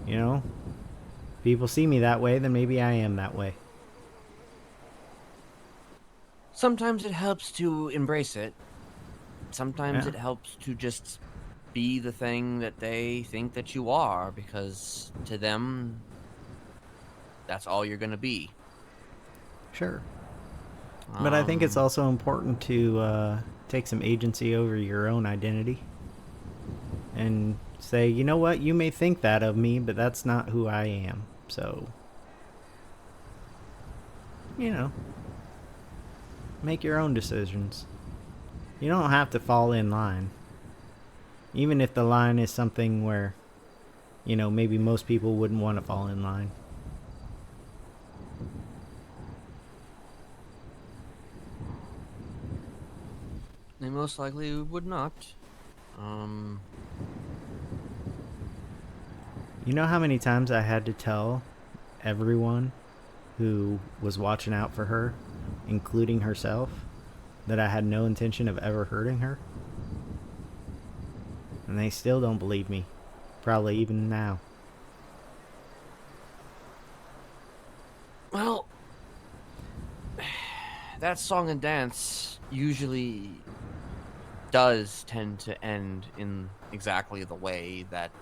you know, people see me that way, then maybe I am that way. sometimes it helps to embrace it. Sometimes it helps to just be the thing that they think that you are, because to them, that's all you're going to be. Sure. But I think it's also important to take some agency over your own identity and say, you know what, you may think that of me, but that's not who I am. So, you know, make your own decisions. You don't have to fall in line. Even if the line is something where you know, maybe most people wouldn't want to fall in line. They most likely would not. You know how many times I had to tell everyone who was watching out for her, including herself, that I had no intention of ever hurting her? And they still don't believe me. Probably even now. Well, that song and dance usually does tend to end in exactly the way that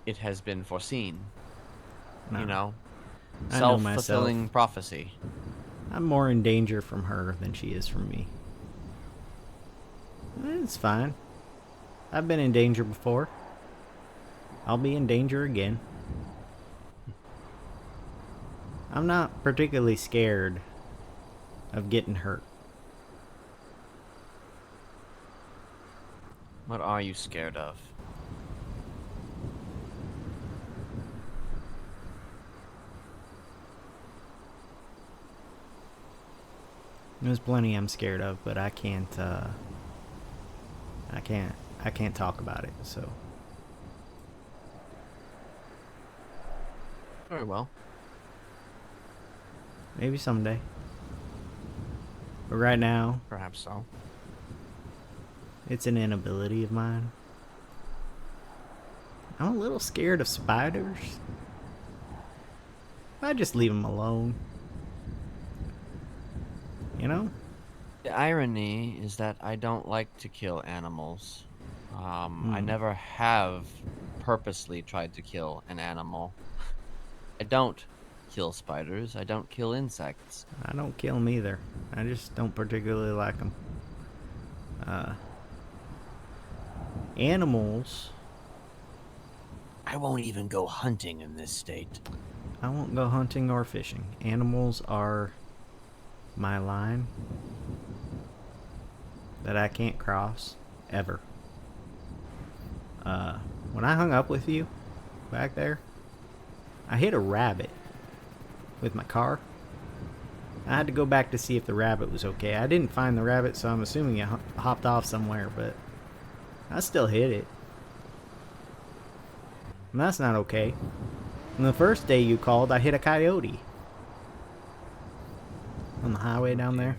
it has been foreseen. No. You know, I know myself. self-fulfilling prophecy. I'm more in danger from her than she is from me. It's fine. I've been in danger before. I'll be in danger again. I'm not particularly scared of getting hurt. What are you scared of? There's plenty I'm scared of, but I can't talk about it, so. Very well. Maybe someday. But right now, Perhaps so. it's an inability of mine. I'm a little scared of spiders. I just leave them alone. You know? The irony is that I don't like to kill animals. I never have purposely tried to kill an animal. I don't kill spiders. I don't kill insects. I don't kill them either. I just don't particularly like them. Animals, I won't even go hunting in this state. I won't go hunting or fishing. Animals are my line that I can't cross ever. When I hung up with you back there, I hit a rabbit with my car. I had to go back to see if the rabbit was okay. I didn't find the rabbit, so I'm assuming it hopped off somewhere, but I still hit it. And that's not okay. And the first day you called, I hit a coyote on the highway down there.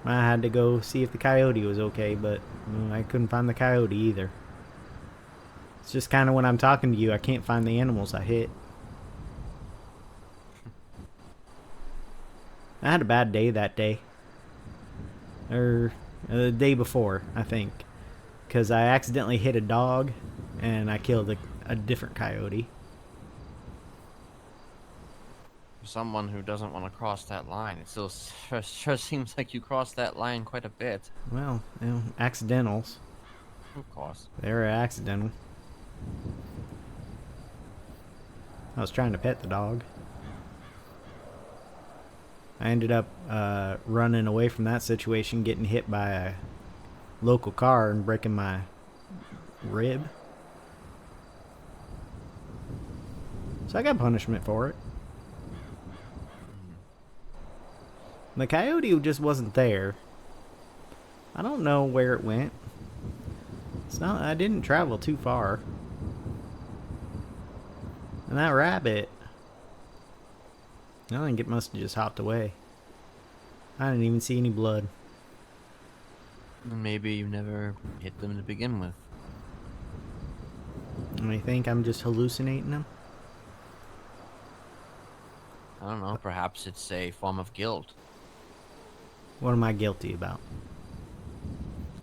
I had to go see if the coyote was okay, but I couldn't find the coyote either. It's just kind of when I'm talking to you, I can't find the animals I hit. I had a bad day that day. Or the day before, I think. Because I accidentally hit a dog and I killed a different coyote. For someone who doesn't want to cross that line, it still sure seems like you crossed that line quite a bit. Well, you know, accidentals. Of course. They were accidental. I was trying to pet the dog. I ended up running away from that situation, getting hit by a local car and breaking my rib. So I got punishment for it. The coyote just wasn't there. I don't know where it went. It's not. I didn't travel too far. And that rabbit, I think it must have just hopped away. I didn't even see any blood. Maybe you never hit them to begin with. And I think I'm just hallucinating them. I don't know. Perhaps it's a form of guilt. What am I guilty about?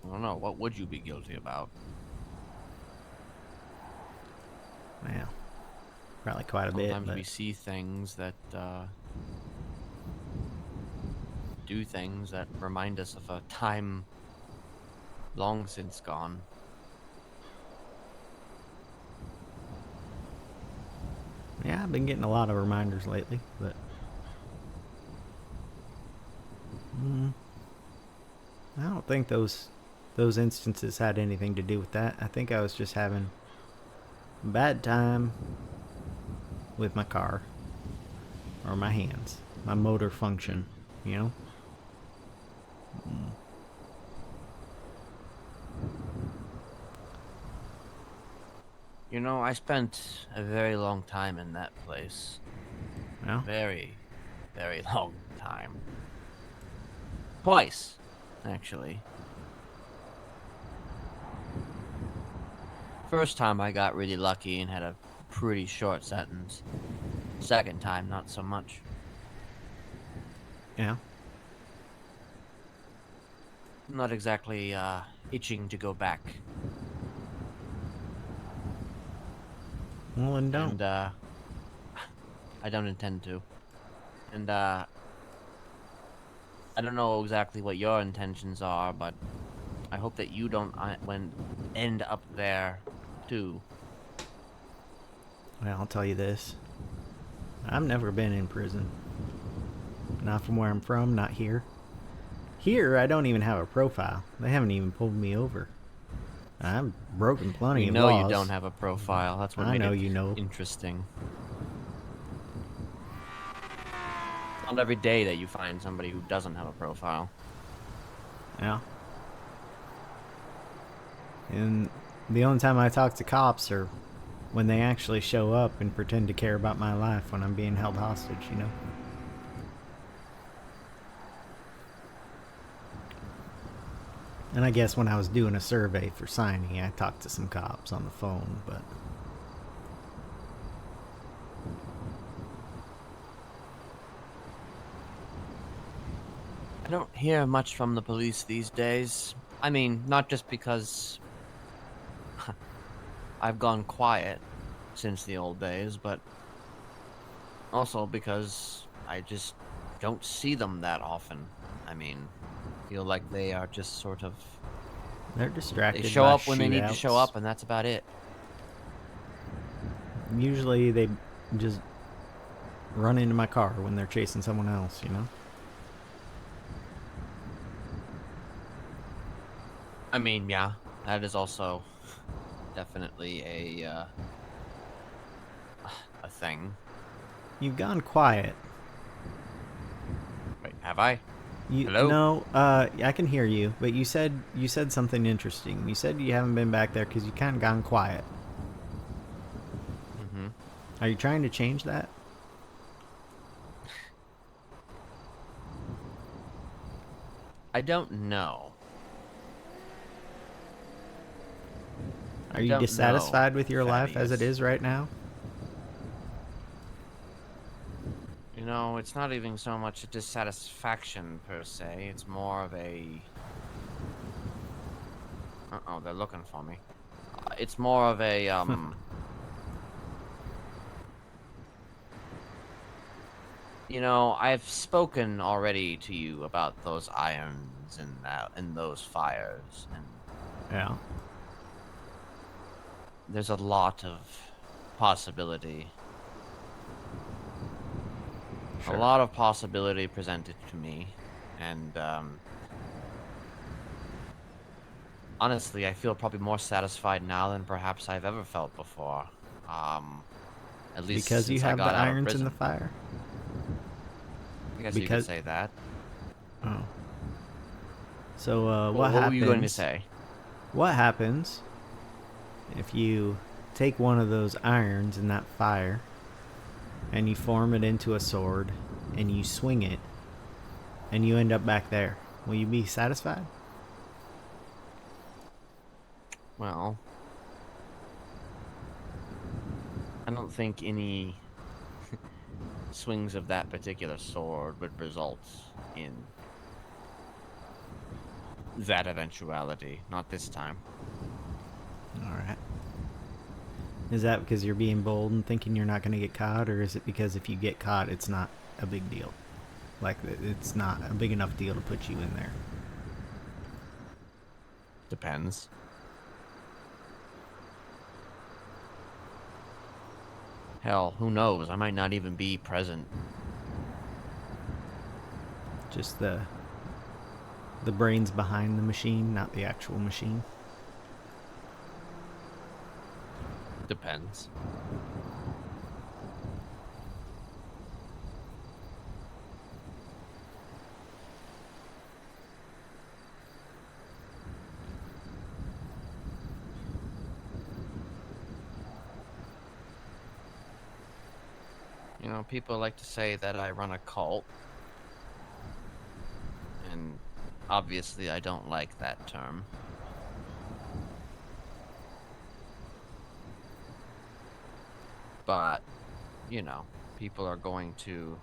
I don't know. What would you be guilty about? Well, probably quite a bit. Sometimes But we see things that do things that remind us of a time long since gone. yeah, I've been getting a lot of reminders lately. But I don't think those those instances had anything to do with that. I think I was just having a bad time with my car or my hands, my motor function, you know? You know, I spent a very long time in that place. Well, Very, very long time. Twice, actually. First time I got really lucky and had a pretty short sentence. Second time, not so much. yeah. I'm not exactly itching to go back. Well, then don't. And I don't intend to. And I don't know exactly what your intentions are, but I hope that you don't end up there too. Well, I'll tell you this. I've never been in prison. Not from where I'm from, not here. Here, I don't even have a profile. They haven't even pulled me over. I've broken plenty We of know laws. you don't have a profile. That's what I made know it you know. interesting. Not every day that you find somebody who doesn't have a profile. Yeah. And the only time I talk to cops are when they actually show up and pretend to care about my life when I'm being held hostage, you know? And I guess when I was doing a survey for signing, I talked to some cops on the phone, but... I don't hear much from the police these days. I mean, not just because I've gone quiet since the old days, but also because I just don't see them that often. I mean, feel like they are just sort of... They're distracted They show by up when they need to show shootouts. up, and that's about it. Usually they just run into my car when they're chasing someone else, you know? I mean, yeah, that is also definitely a thing. You've gone quiet. Wait, have I? You Hello? No, I can hear you, but you said something interesting. You said you haven't been back there because you kind of gone quiet. Mm-hmm. Are you trying to change that? I don't know. Are you dissatisfied with your life as it is right now? You know, it's not even so much a dissatisfaction per se. It's more of a... Uh-oh, they're looking for me. It's more of a, You know, I've spoken already to you about those irons and those fires, and Yeah. there's a lot of possibility. Sure. A lot of possibility presented to me, and honestly, I feel probably more satisfied now than perhaps I've ever felt before. At least Because you since I have the got out of irons prison. in the fire? I guess you could say that. Oh. So, What happens? were you going to say? What happens if you take one of those irons in that fire and you form it into a sword and you swing it and you end up back there? Will you be satisfied? Well, I don't think any swings of that particular sword would result in that eventuality. Not this time. Alright. Is that because you're being bold and thinking you're not going to get caught, or is it because if you get caught, it's not a big deal? Like, it's not a big enough deal to put you in there? Depends. Hell, who knows? I might not even be present. Just the The brains behind the machine, not the actual machine. Depends. You know, people like to say that I run a cult. And obviously I don't like that term. But, you know, people are going to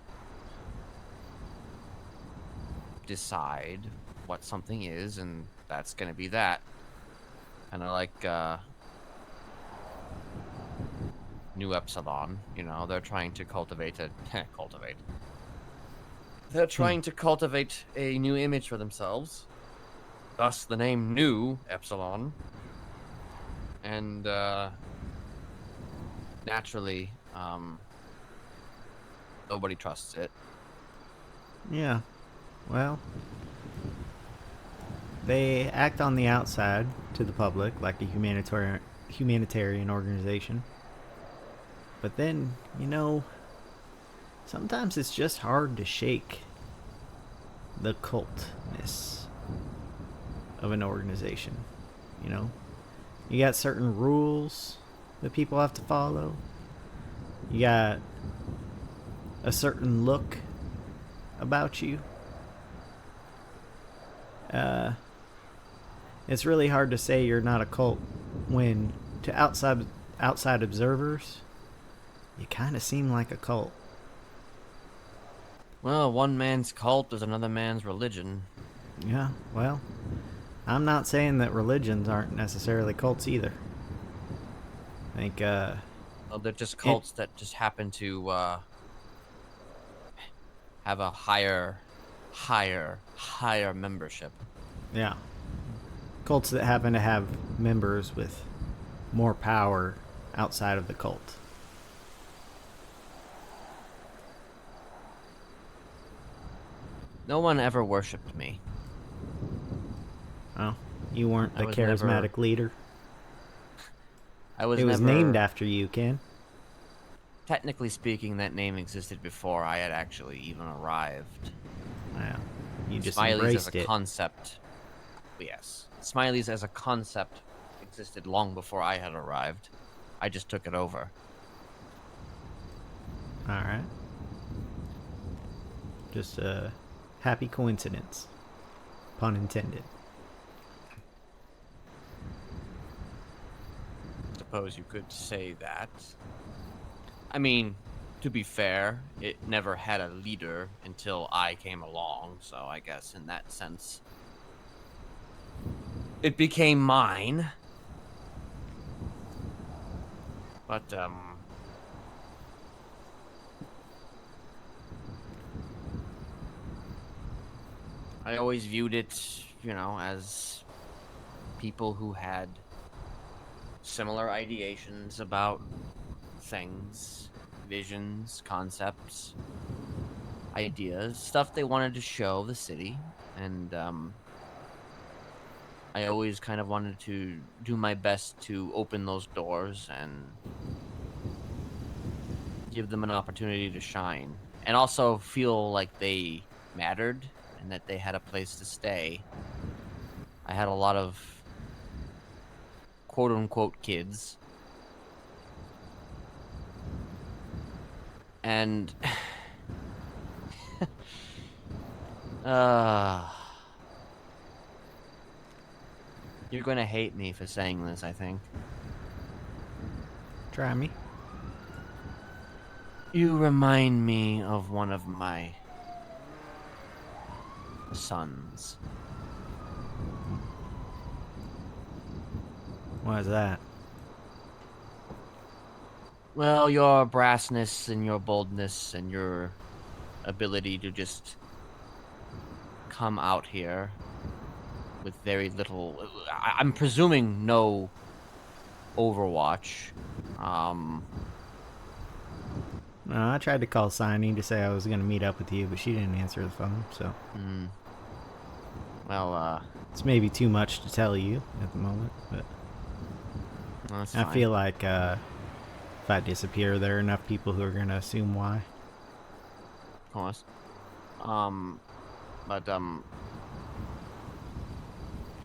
decide what something is, and that's going to be that. Kind of like New Epsilon, you know, they're trying to cultivate a cultivate. They're trying to cultivate a new image for themselves. Thus the name New Epsilon. And naturally, nobody trusts it. Yeah. Well, they act on the outside to the public like a humanitarian organization. But then, you know, sometimes it's just hard to shake the cultness of an organization. You know, you got certain rules that people have to follow. You got a certain look about you. It's really hard to say you're not a cult when, to outside observers, you kind of seem like a cult. Well, one man's cult is another man's religion. Yeah, well, I'm not saying that religions aren't necessarily cults either. I think, Well, they're just cults that just happen to have a higher membership. yeah. Cults that happen to have members with more power outside of the cult. No one ever worshipped me. Oh, you weren't I the was charismatic leader? It was never named after you, Ken. Technically speaking, that name existed before I had actually even arrived. Yeah, you just Smileys embraced as a it. concept. Yes. Smileys as a concept existed long before I had arrived. I just took it over. Alright. Just a happy coincidence. Pun intended. Suppose you could say that. I mean, to be fair, it never had a leader until I came along, so I guess in that sense, it became mine. But, I always viewed it, you know, as people who had similar ideations about things, visions, concepts, ideas, stuff they wanted to show the city, and I always kind of wanted to do my best to open those doors and give them an opportunity to shine, and also feel like they mattered and that they had a place to stay. I had a lot of quote-unquote kids, and you're going to hate me for saying this, I think. Try me. You remind me of one of my sons. Why is that? Well, your brassness and your boldness and your ability to just come out here with very little... I'm presuming no Overwatch. I tried to call Signy to say I was going to meet up with you, but she didn't answer the phone, so... Well, It's maybe too much to tell you at the moment, but that's I fine. feel like if I disappear, there are enough people who are gonna assume why. Of course. But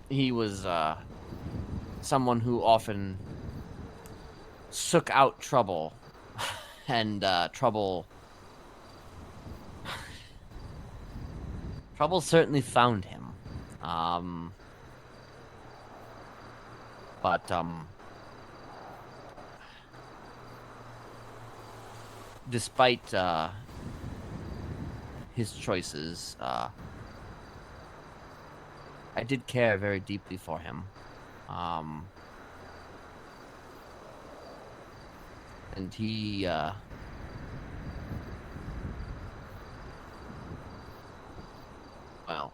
he was someone who often sook out trouble, and trouble certainly found him. But despite his choices, I did care very deeply for him. And he well,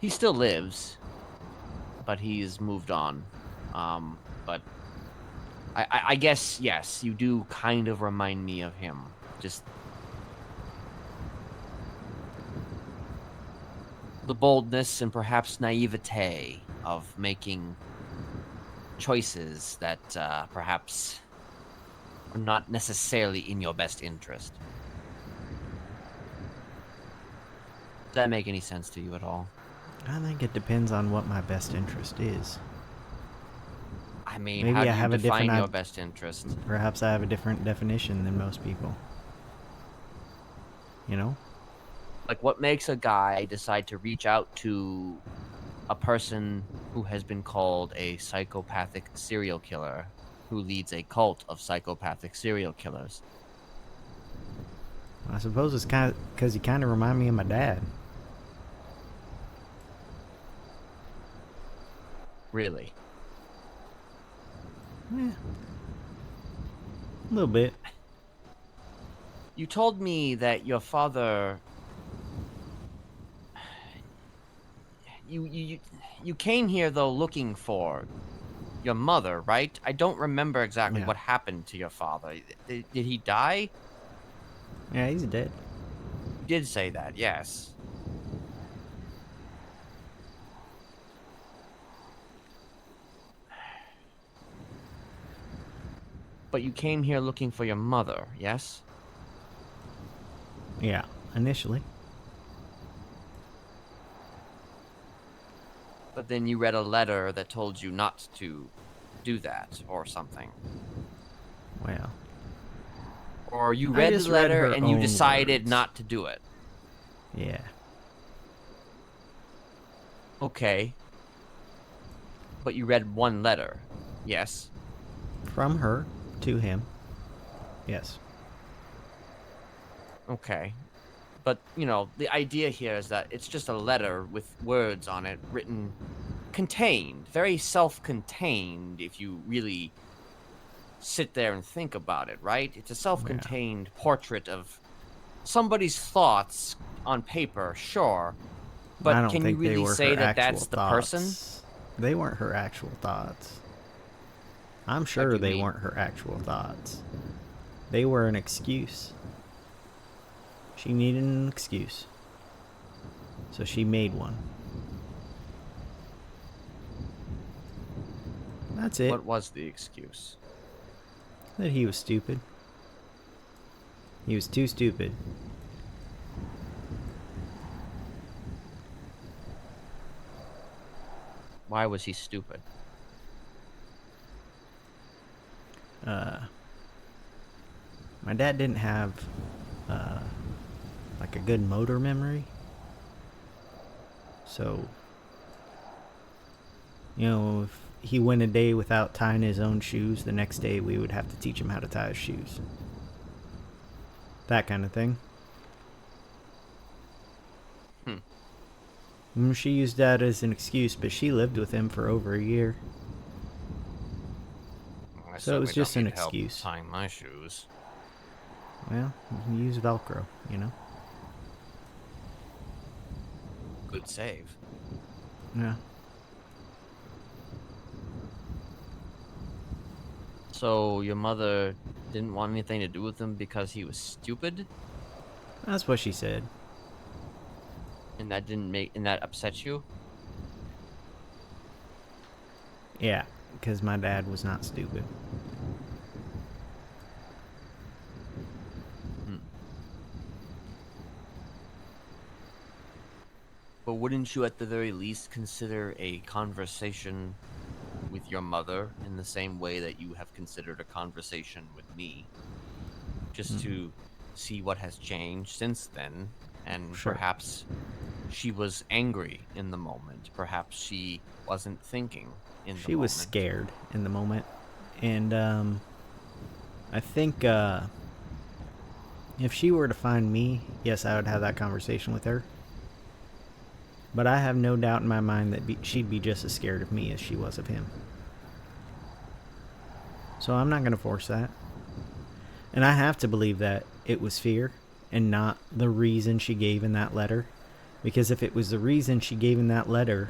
he still lives, but he's moved on. But I guess, yes, you do kind of remind me of him. Just the boldness and perhaps naivete of making choices that perhaps are not necessarily in your best interest. Does that make any sense to you at all? I think it depends on what my best interest is. I mean, Maybe how do I you have a define different your best interest? Perhaps I have a different definition than most people. You know? Like, what makes a guy decide to reach out to a person who has been called a psychopathic serial killer who leads a cult of psychopathic serial killers? I suppose it's kind of because you kind of remind me of my dad. Really? Yeah. A little bit. You told me that your father you came here though looking for your mother, right? I don't remember exactly Yeah. what happened to your father. Did he die? Yeah, he's dead. You did say that, yes. But you came here looking for your mother, yes? Yeah, initially. But then you read a letter that told you not to do that or something. Well, Or you I read the just read letter her and you own decided words. not to do it. Yeah. Okay. But you read one letter, yes? From her to him. Yes. Okay. But, you know, the idea here is that it's just a letter with words on it written, contained, very self-contained if you really sit there and think about it, right? It's a self-contained portrait of somebody's thoughts on paper, sure. I But don't can you think they really were say her that actual that's the person? thoughts. They weren't her actual thoughts. I'm What sure do you they mean? weren't her actual thoughts. They were an excuse. She needed an excuse. So she made one. That's it. What was the excuse? That he was stupid. He was too stupid. Why was he stupid? My dad didn't have like a good motor memory. So, you know, if he went a day without tying his own shoes, the next day we would have to teach him how to tie his shoes. That kind of thing. She used that as an excuse, but she lived with him for over a year. I So it was certainly just don't an need help excuse. tying my shoes. Well, you can use Velcro, you know? Good save. Yeah. So your mother didn't want anything to do with him because he was stupid? That's what she said. And that upset you? Yeah, because my dad was not stupid. Hmm. But wouldn't you at the very least consider a conversation with your mother in the same way that you have considered a conversation with me? Just to see what has changed since then, and Sure. perhaps she was angry in the moment. Perhaps she wasn't thinking in the She was moment. scared in the moment. And I think if she were to find me, yes, I would have that conversation with her. But I have no doubt in my mind that she'd be just as scared of me as she was of him. So I'm not going to force that. And I have to believe that it was fear and not the reason she gave in that letter. Because if it was the reason she gave in that letter,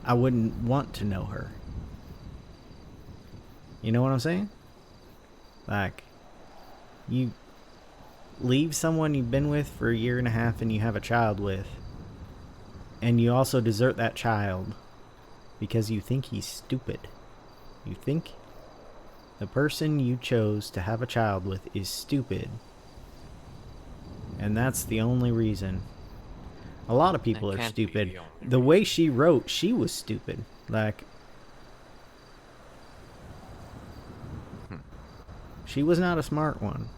I wouldn't want to know her. You know what I'm saying? Like, you leave someone you've been with for a year and a half and you have a child with, and you also desert that child because you think he's stupid. You think the person you chose to have a child with is stupid, and that's the only reason. A lot of people That are can't be stupid. the only The way reason. she wrote, she was stupid. Like, she was not a smart one.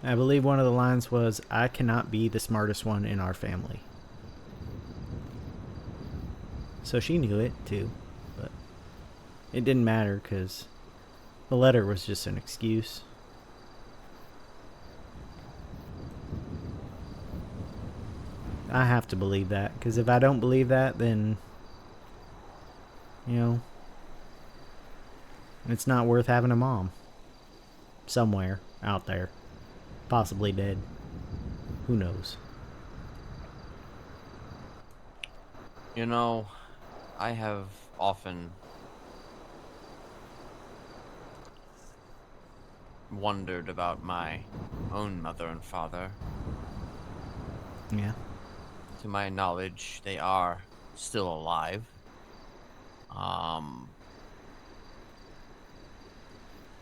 I believe one of the lines was, "I cannot be the smartest one in our family." So she knew it too, but it didn't matter because the letter was just an excuse. I have to believe that, because if I don't believe that, then, you know, it's not worth having a mom. Somewhere out there. Possibly dead. Who knows? You know, I have often wondered about my own mother and father. Yeah. To my knowledge, they are still alive. Um,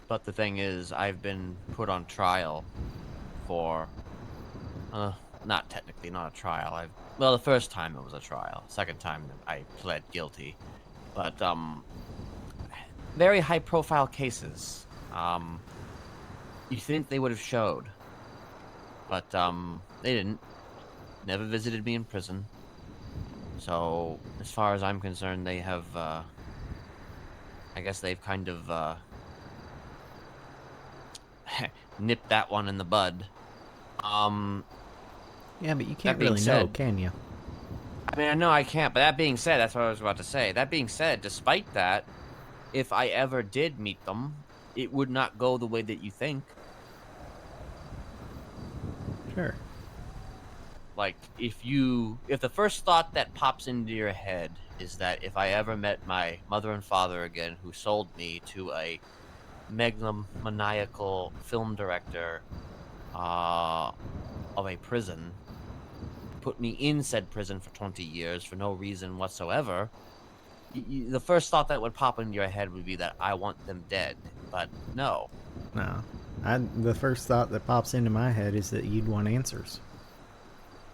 but the thing is, I've been put on trial for, not technically not a trial. Well, the first time it was a trial. Second time I pled guilty. But very high profile cases. You think they would have showed, but they didn't. Never visited me in prison. So as far as I'm concerned, they have. I guess they've kind of nipped that one in the bud. Yeah, but you That can't being really know, said, can you? I mean, I know I can't, but that being said, that's what I was about to say. That being said, despite that, if I ever did meet them, it would not go the way that you think. Sure. Like, if the first thought that pops into your head is that if I ever met my mother and father again who sold me to a megalomaniacal film director uh, of a prison, put me in said prison for 20 years for no reason whatsoever, the first thought that would pop into your head would be that I want them dead. But no. No. The first thought that pops into my head is that you'd want answers.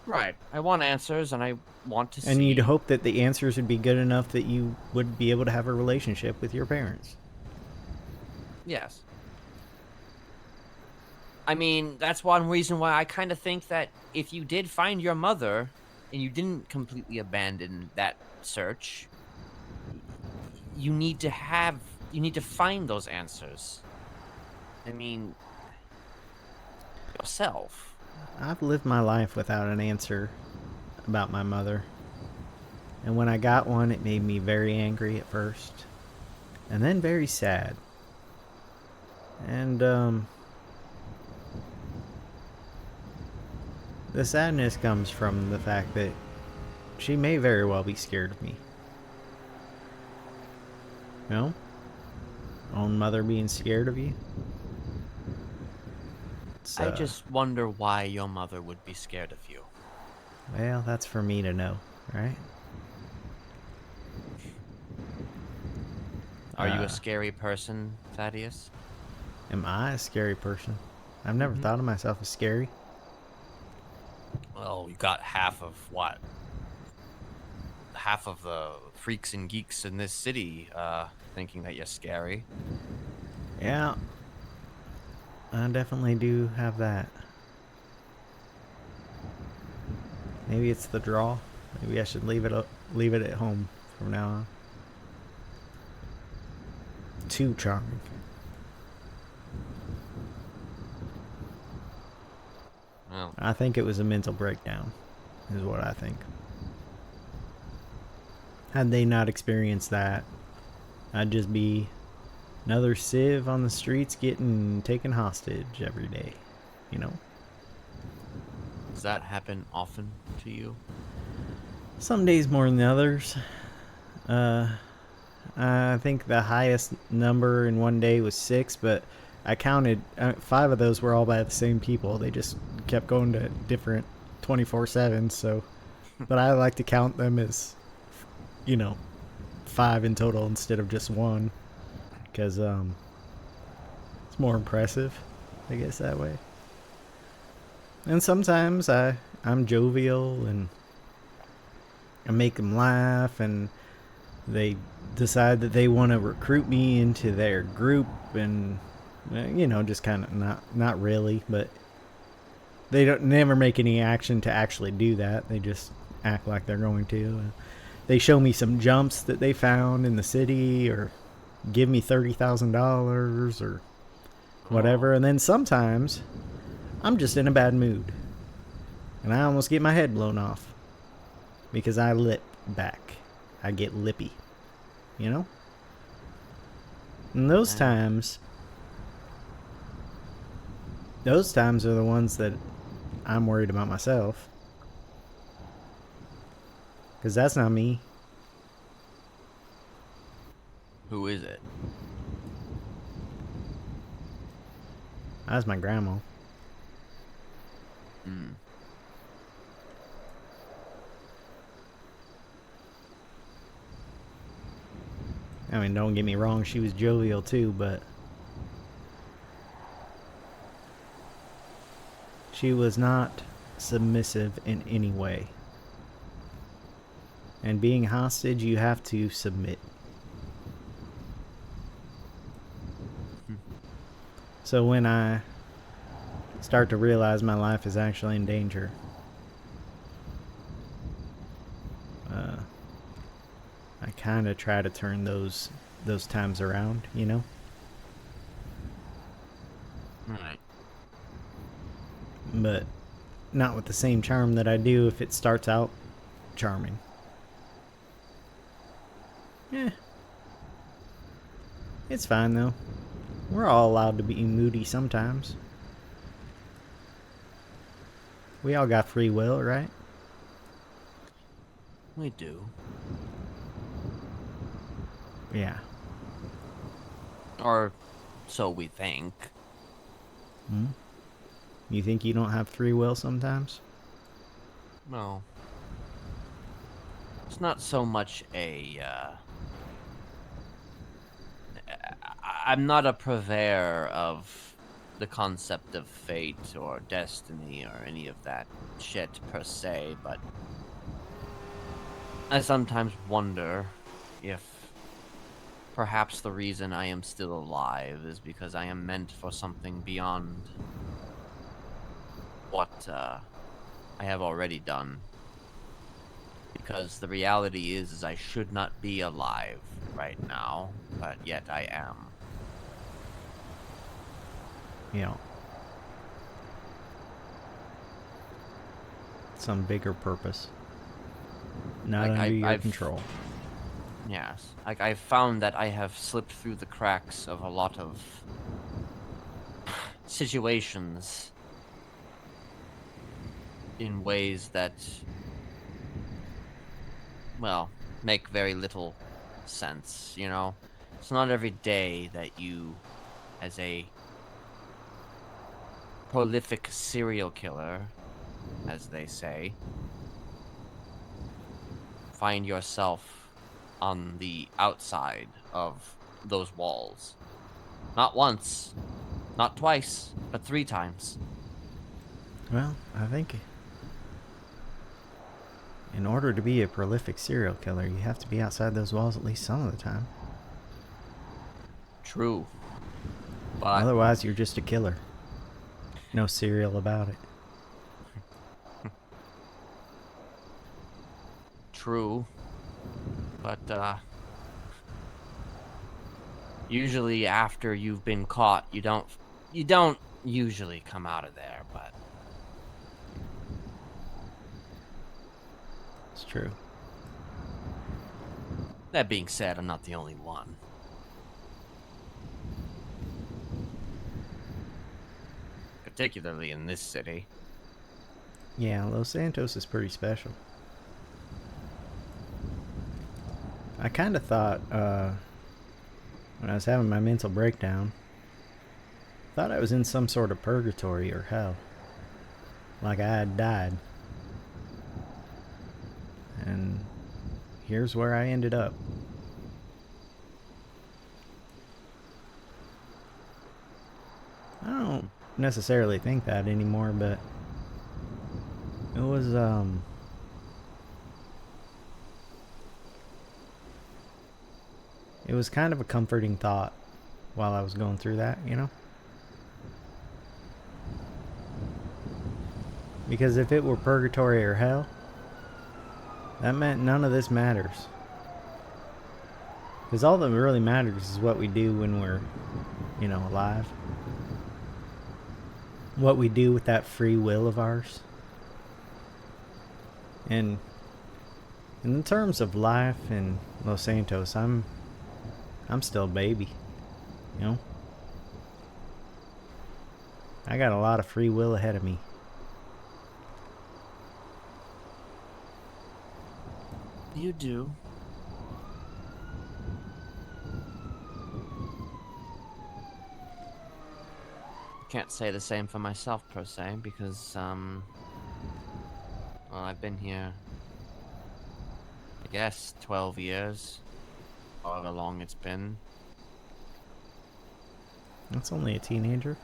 Right. I want answers, and I want to And see. you'd hope that the answers would be good enough that you would be able to have a relationship with your parents. Yes. I mean, that's one reason why I kind of think that if you did find your mother and you didn't completely abandon that search, you need to find those answers. I mean, yourself. I've lived my life without an answer about my mother. And when I got one, it made me very angry at first. And then very sad. And, the sadness comes from the fact that she may very well be scared of me. You know? own mother being scared of you. It's, I just wonder why your mother would be scared of you. well, that's for me to know, right? Are you a scary person, Thaddeus? Am I a scary person? I've never thought of myself as scary. Well, you got half of what? Half of the freaks and geeks in this city thinking that you're scary. Yeah, I definitely do have that. Maybe it's the draw. Maybe I should leave it at home from now on. Too charming. Well, I think it was a mental breakdown, is what I think. Had they not experienced that, I'd just be another civ on the streets getting taken hostage every day, you know? does that happen often to you? Some days more than others. I think the highest number in one day was 6, but I counted 5 of those were all by the same people. They just kept going to different 24/7. So, but I like to count them as, 5 in total instead of just one, because it's more impressive, I guess, that way. And sometimes I'm jovial and I make them laugh, and they decide that they want to recruit me into their group, and just kind of not really, but they don't never make any action to actually do that. They just act like they're going to. They show me some jumps that they found in the city, or give me $30,000 or whatever. And then sometimes I'm just in a bad mood and I almost get my head blown off because I lip back. I get lippy, And those times are the ones that I'm worried about myself, because that's not me. Who is it? That's my grandma. Hmm. I mean, don't get me wrong, she was jovial too, but she was not submissive in any way. And being hostage, you have to submit. So when I start to realize my life is actually in danger, I kind of try to turn those times around, Right. But not with the same charm that I do if it starts out charming. It's fine though. We're all allowed to be moody sometimes. We all got free will, right? We do. Yeah. Or so we think. You think you don't have free will sometimes? No. It's not so much I'm not a purveyor of the concept of fate or destiny or any of that shit per se, but I sometimes wonder if perhaps the reason I am still alive is because I am meant for something beyond what I have already done. Because the reality is I should not be alive right now, but yet I am. Some bigger purpose. Not Like, under your I've- control. Yes. Like, I've found that I have slipped through the cracks of a lot of situations in ways that, well, make very little sense, It's not every day that you, as a prolific serial killer, as they say, find yourself on the outside of those walls. Not once, not twice, but 3 times. Well, I think in order to be a prolific serial killer, you have to be outside those walls at least some of the time. True. But Otherwise, you're just a killer. No serial about it. true. But usually after you've been caught, you don't usually come out of there, but It's true. that being said, I'm not the only one. Particularly in this city. Yeah, Los Santos is pretty special. I kind of thought, when I was having my mental breakdown, thought I was in some sort of purgatory or hell. Like I had died. And here's where I ended up. I don't necessarily think that anymore, but it was, it was kind of a comforting thought while I was going through that, you know? Because if it were purgatory or hell, that meant none of this matters. Because all that really matters is what we do when we're, you know, alive. What we do with that free will of ours. And in terms of life in Los Santos, I'm still a baby, you know? I got a lot of free will ahead of me. You do. Can't say the same for myself per se, because well, I've been here, I guess, 12 years, however long it's been. That's only a teenager.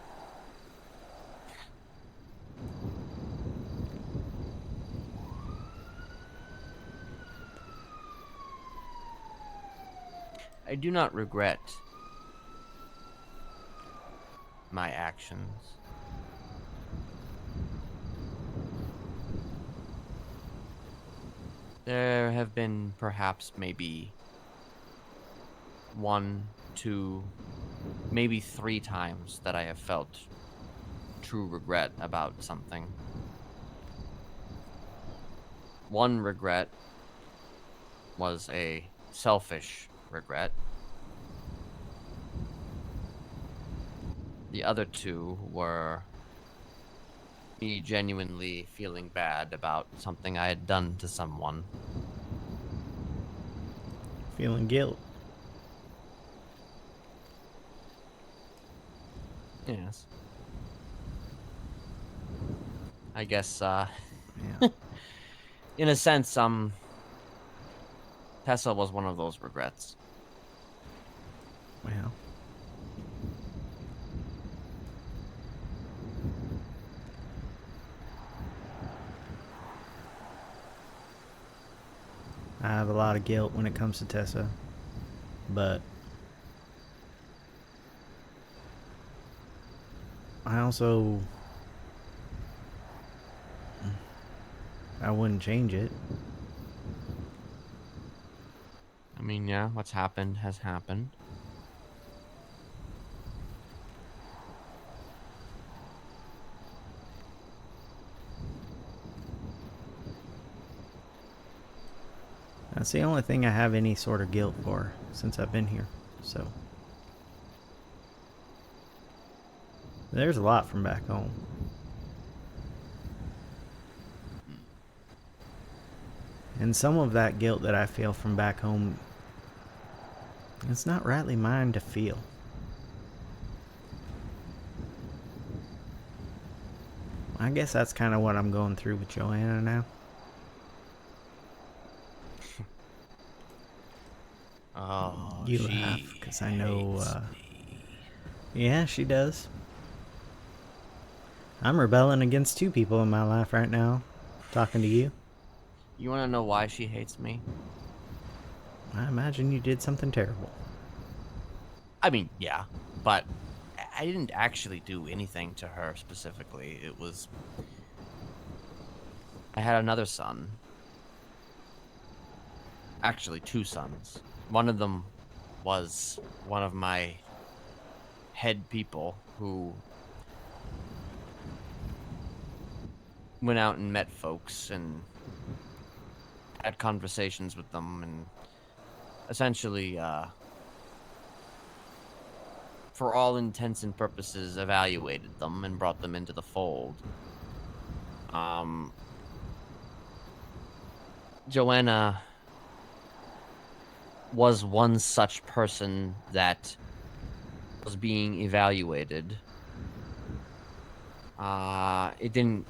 I do not regret my actions. There have been perhaps maybe 1, 2, maybe 3 times that I have felt true regret about something. One regret was a selfish regret. The other 2 were me genuinely feeling bad about something I had done to someone. Feeling guilt. Yes. I guess, Yeah. in a sense, Tessa was one of those regrets. Well. I have a lot of guilt when it comes to Tessa, but I also, I wouldn't change it. I mean, yeah, what's happened has happened. That's the only thing I have any sort of guilt for since I've been here, so. There's a lot from back home. And some of that guilt that I feel from back home It's not rightly mine to feel. I guess that's kind of what I'm going through with Joanna now. Oh, You she laugh, because I know, hates me. yeah, she does. I'm rebelling against two people in my life right now, talking to you. You want to know why she hates me? I imagine you did something terrible. I mean, yeah, but I didn't actually do anything to her specifically. It was I had another son. Actually, two sons. One of them was one of my head people who went out and met folks and had conversations with them and essentially for all intents and purposes evaluated them and brought them into the fold. Joanna was one such person that was being evaluated. It didn't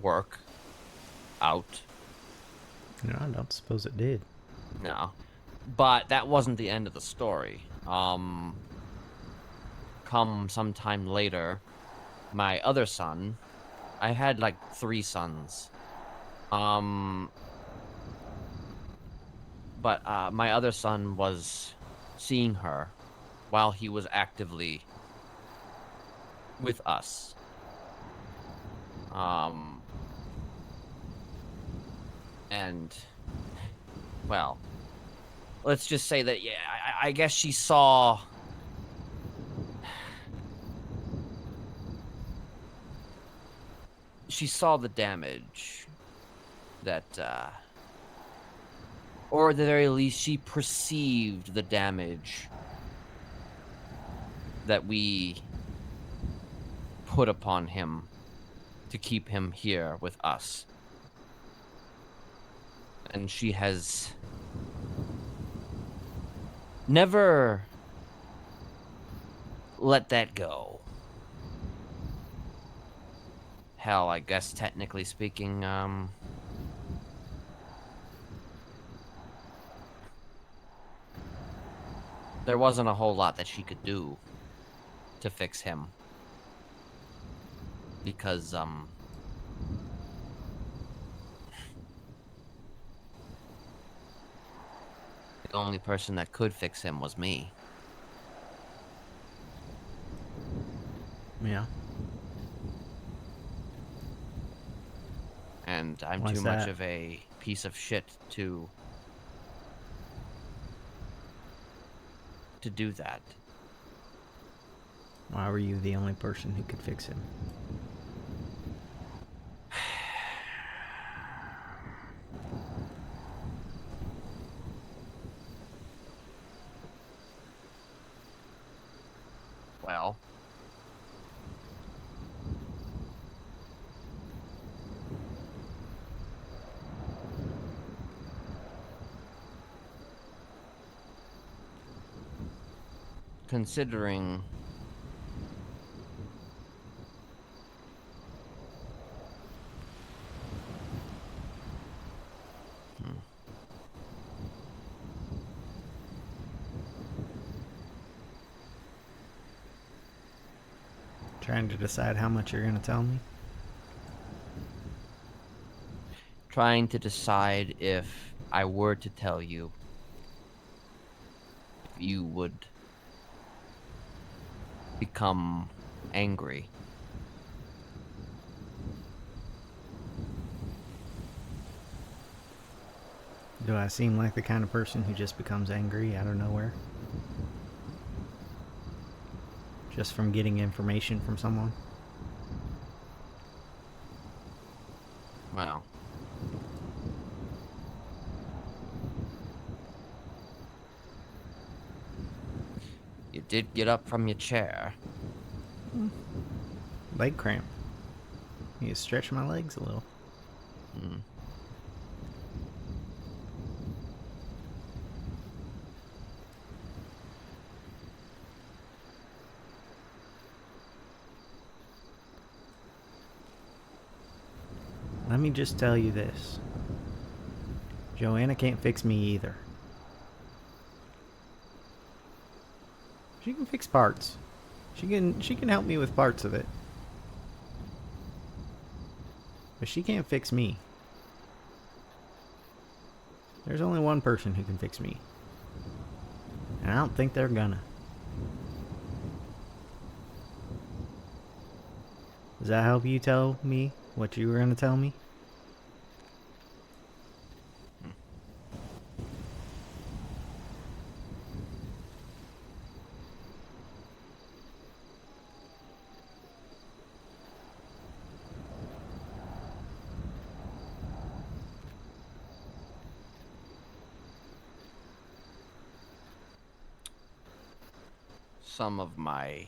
work out. No, I don't suppose it did. No. But that wasn't the end of the story. Come sometime later, my other son, I had like 3 sons. But my other son was seeing her while he was actively with us. And well, let's just say that yeah, I guess she saw the damage that or at the very least she perceived the damage that we put upon him to keep him here with us. And she has never let that go. Hell, I guess technically speaking, there wasn't a whole lot that she could do to fix him. Because, the only person that could fix him was me. Yeah. And I'm Why's too much that? of a piece of shit to do that. Why were you the only person who could fix him? Well, considering Trying to decide how much you're going to tell me? trying to decide if I were to tell you, if you would become angry. Do I seem like the kind of person who just becomes angry out of nowhere? Just from getting information from someone? Well, you did get up from your chair. Leg cramp. You stretch my legs a little. Let me just tell you this. Joanna can't fix me either. She can fix parts. She can help me with parts of it. But she can't fix me. There's only one person who can fix me. And I don't think they're gonna. Does that help you tell me what you were gonna tell me? Some of my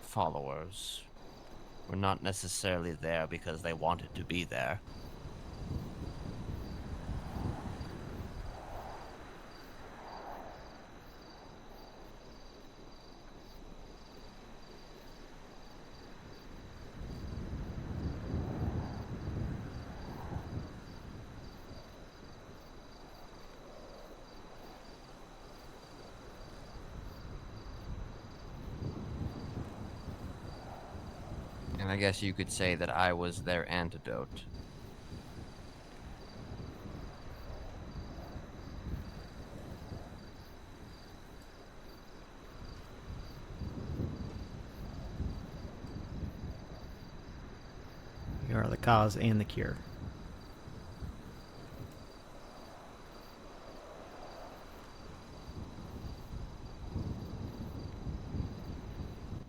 followers were not necessarily there because they wanted to be there. And I guess you could say that I was their antidote. You are the cause and the cure.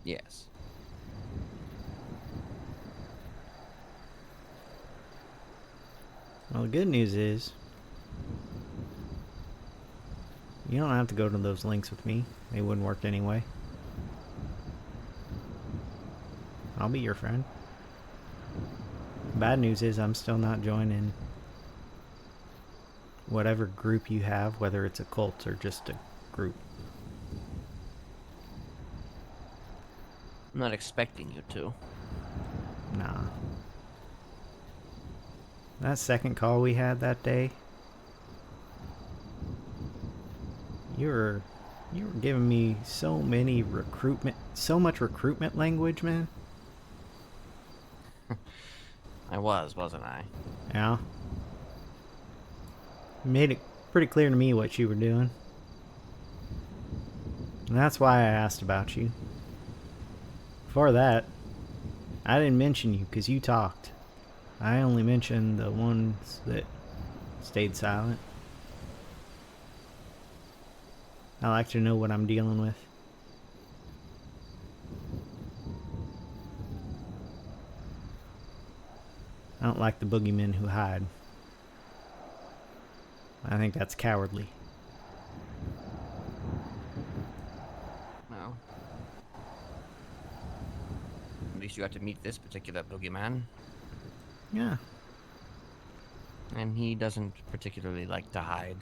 Yes. Well, the good news is you don't have to go to those links with me. They wouldn't work anyway. I'll be your friend. Bad news is I'm still not joining whatever group you have, whether it's a cult or just a group. I'm not expecting you to. Nah. That second call we had that day, you were giving me so much recruitment language, man. I wasn't I? Yeah. You made it pretty clear to me what you were doing. And that's why I asked about you. Before that, I didn't mention you because you talked. I only mentioned the ones that stayed silent. I like to know what I'm dealing with. I don't like the boogeymen who hide. I think that's cowardly. Well, at least you got to meet this particular boogeyman. Yeah. And he doesn't particularly like to hide.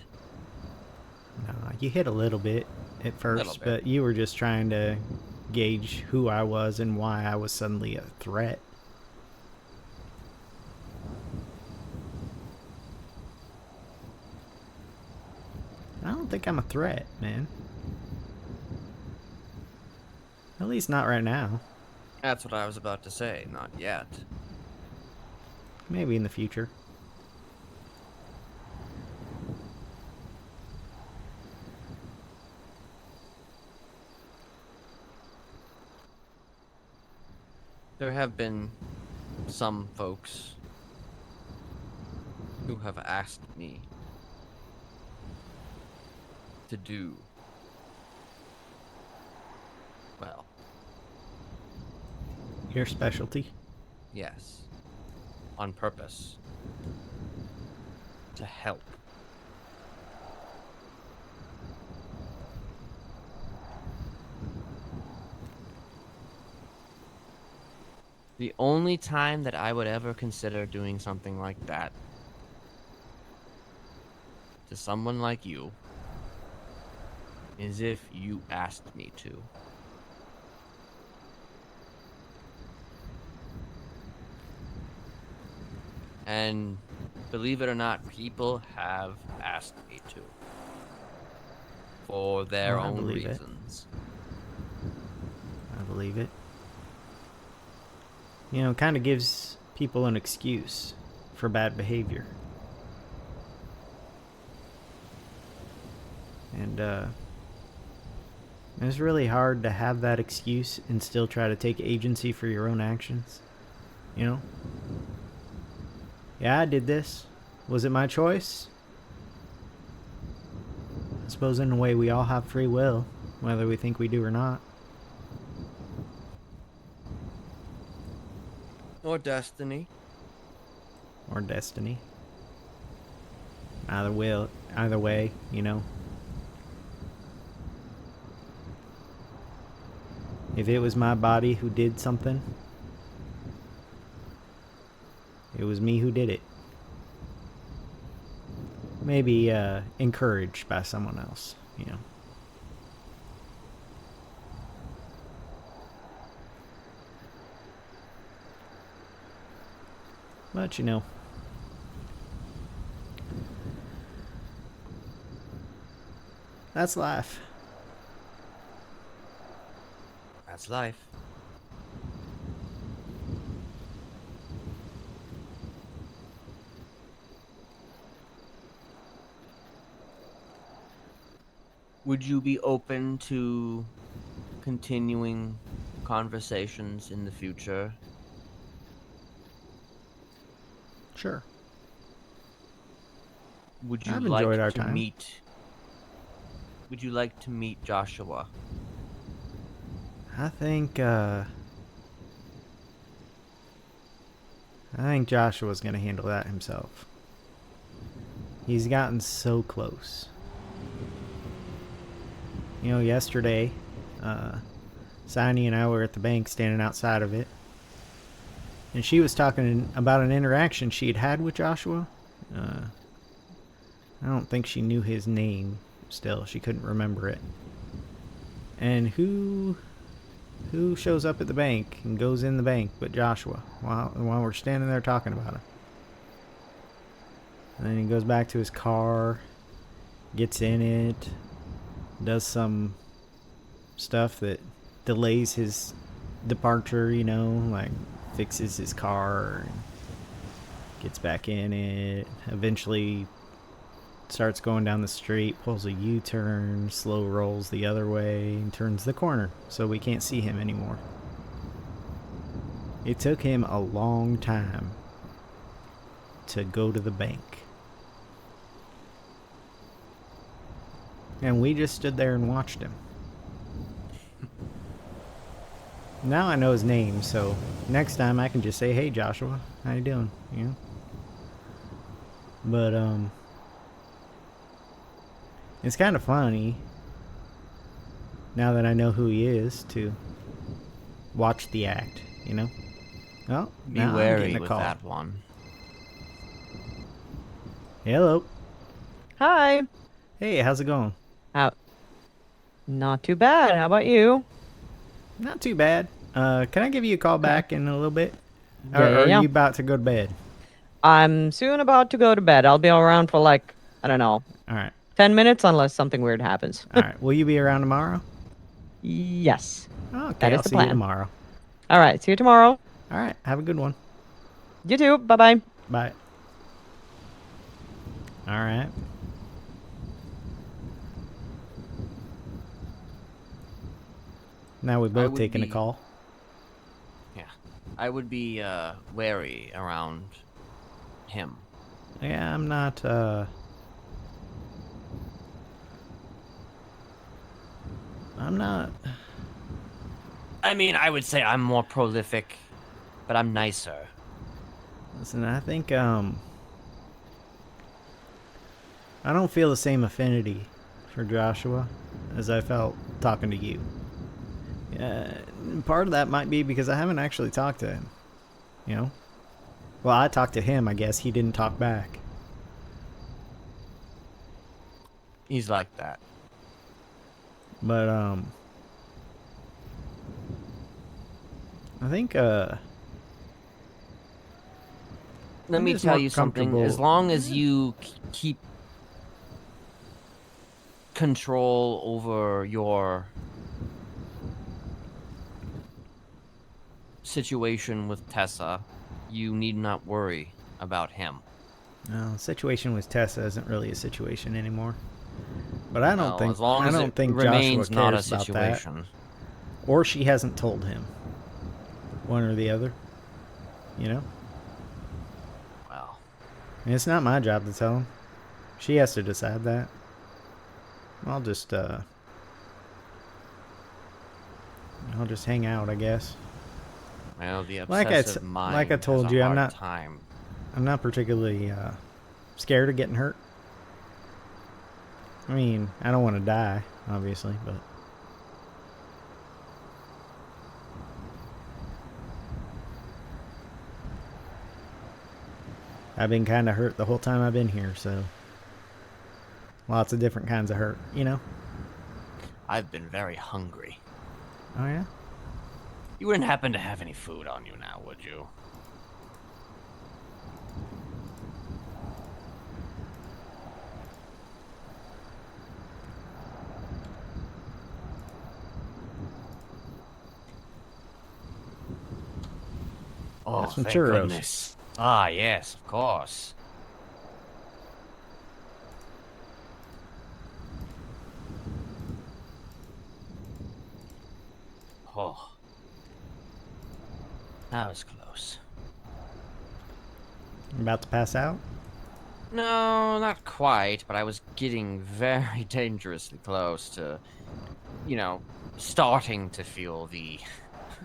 No, you hit a little bit at first, bit. but you were just trying to gauge who I was and why I was suddenly a threat. I don't think I'm a threat, man. At least not right now. That's what I was about to say. Not yet. Maybe in the future. There have been some folks who have asked me to do, well, Your specialty? yes, on purpose, to help. The only time that I would ever consider doing something like that to someone like you as if you asked me to. And believe it or not, people have asked me to. For their I own believe it. reasons. I believe it. You know, it kind of gives people an excuse for bad behavior. And it's really hard to have that excuse and still try to take agency for your own actions. You know? Yeah, I did this. Was it my choice? I suppose in a way we all have free will, whether we think we do or not. Or destiny. Or destiny. Either way, you know. If it was my body who did something, it was me who did it. Maybe encouraged by someone else, you know. But, you know, that's life. That's life. Would you be open to continuing conversations in the future? Sure. Would you I've like enjoyed our to time. meet? Would you like to meet Joshua? I think Joshua's gonna handle that himself. He's gotten so close. You know, yesterday, Siny and I were at the bank standing outside of it. And she was talking about an interaction she'd had with Joshua. I don't think she knew his name still. She couldn't remember it. And who shows up at the bank and goes in the bank but Joshua while we're standing there talking about him? And then he goes back to his car, gets in it, does some stuff that delays his departure, you know, like fixes his car, and gets back in it, eventually starts going down the street, pulls a U-turn, slow rolls the other way, and turns the corner so we can't see him anymore. It took him a long time to go to the bank. And we just stood there and watched him. Now I know his name, so next time I can just say, "Hey Joshua, how you doing?" You know? But it's kind of funny now that I know who he is to watch the act, you know? Oh, Be now I'm wary getting a with call. that one. Hello. Hi. Hey, how's it going? How? Not too bad. How about you? Not too bad. Can I give you a call back in a little bit? Yeah, Or yeah, are yeah. you about to go to bed? I'm soon about to go to bed. I'll be around for like, I don't know, All right. 10 minutes unless something weird happens. All right. Will you be around tomorrow? Yes. Okay, That is I'll the see you plan. tomorrow. All right. See you tomorrow. All right. Have a good one. You too. Bye-bye. Bye. All right. Now we've both would taken a be- call. Yeah. I would be wary around him. Yeah, I'm not, I'm not... I mean, I would say I'm more prolific, but I'm nicer. Listen, I think, I don't feel the same affinity for Joshua as I felt talking to you. Part of that might be because I haven't actually talked to him, you know? Well, I talked to him, I guess. He didn't talk back. He's like that. But I think Let I'm me just tell more you something. As comfortable. long as you keep control over your situation with Tessa, you need not worry about him. No, the situation with Tessa isn't really a situation anymore. But Well, as long I as don't it think Joshua remains not a cares about that, situation. or she hasn't told him. One or the other, you know. Well, And it's not my job to tell him. She has to decide that. I'll just hang out, I guess. well, the Like obsessive mind I has told a you, hard time. I'm not particularly scared of getting hurt. I mean, I don't want to die, obviously, but I've been kind of hurt the whole time I've been here, so lots of different kinds of hurt, you know? I've been very hungry. Oh, yeah? You wouldn't happen to have any food on you now, would you? Oh, Some thank churros. goodness. Ah, yes, of course. Oh, that was close. I'm about to pass out? No, not quite, but I was getting very dangerously close to, starting to feel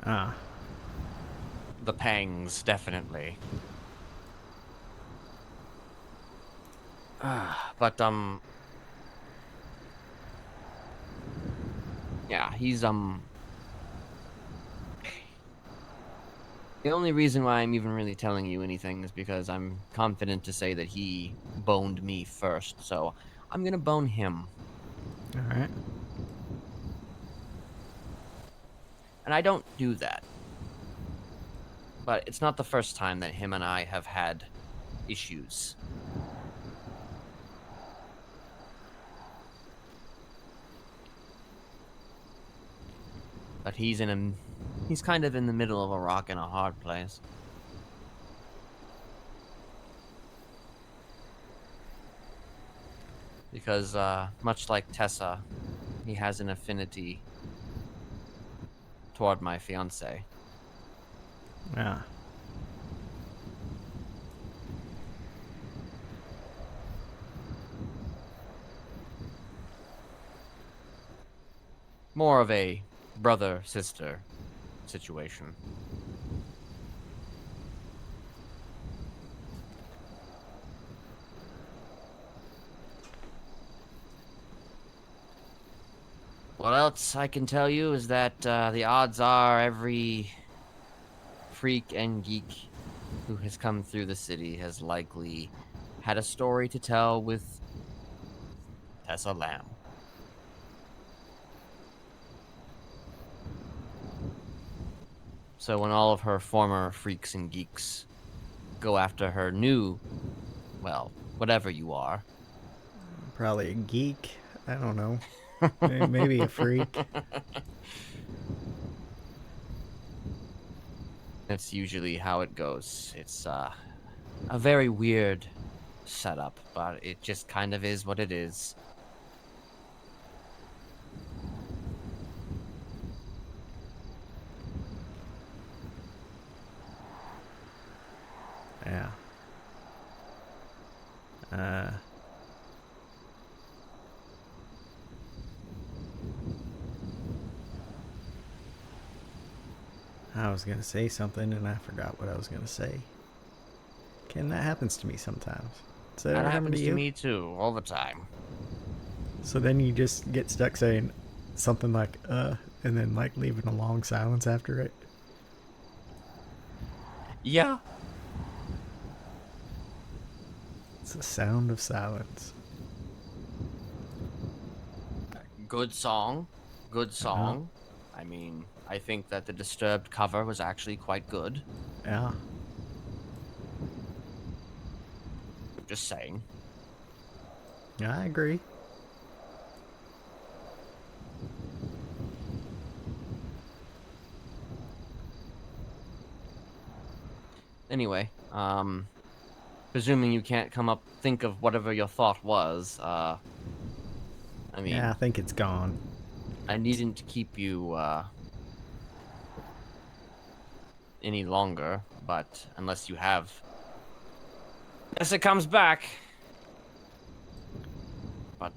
Ah, the pangs, definitely. But yeah, he's the only reason why I'm even really telling you anything is because I'm confident to say that he boned me first, so I'm gonna bone him. alright. And I don't do that. But it's not the first time that him and I have had issues. But he's kind of in the middle of a rock and a hard place. Because, much like Tessa, he has an affinity toward my fiance. Yeah. More of a brother-sister situation. What else I can tell you is that the odds are every freak and geek who has come through the city has likely had a story to tell with Tessa Lamb. So when all of her former freaks and geeks go after her new, well, whatever you are. Probably a geek. I don't know. Maybe a freak. That's usually how it goes. It's a very weird setup, but it just kind of is what it is. Yeah. I was gonna say something and I forgot what I was gonna say. Ken, that happens to me sometimes. Does that That ever happen happens to to you? me too, all the time. So then you just get stuck saying something like, and then like leaving a long silence after it. Yeah. It's the sound of silence. Good song. Good song. I mean, I think that the Disturbed cover was actually quite good. Yeah. Just saying. Yeah, I agree. Anyway, presuming you can't think of whatever your thought was, I mean, Yeah, I think it's gone. I needn't keep you, any longer, but unless you have... Yes, it comes back! But,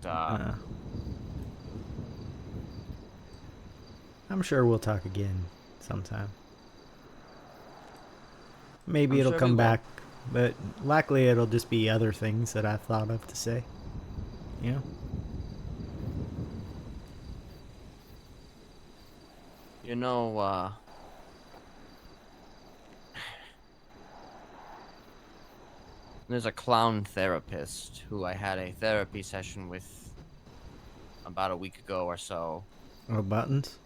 I'm sure we'll talk again sometime. Maybe I'm it'll sure we come will. back, but likely it'll just be other things that I've thought of to say. You know? you know, there's a clown therapist who I had a therapy session with about a week ago or so. Oh, Buttons?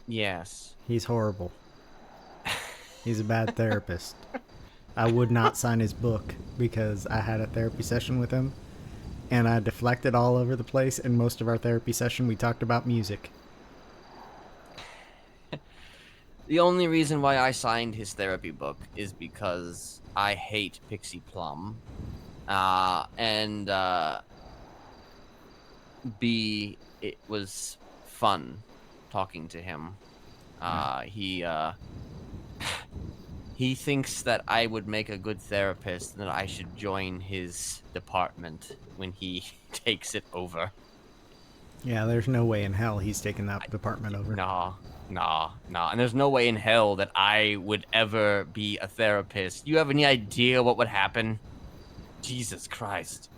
Yes. He's horrible. He's a bad therapist. I would not sign his book because I had a therapy session with him and I deflected all over the place, and most of our therapy session we talked about music. The only reason why I signed his therapy book is because I hate Pixie Plum. And B, it was fun talking to him. He thinks that I would make a good therapist and that I should join his department when he takes it over. Yeah, there's no way in hell he's taking that department over. Nah. And there's no way in hell that I would ever be a therapist. You have any idea what would happen? Jesus Christ.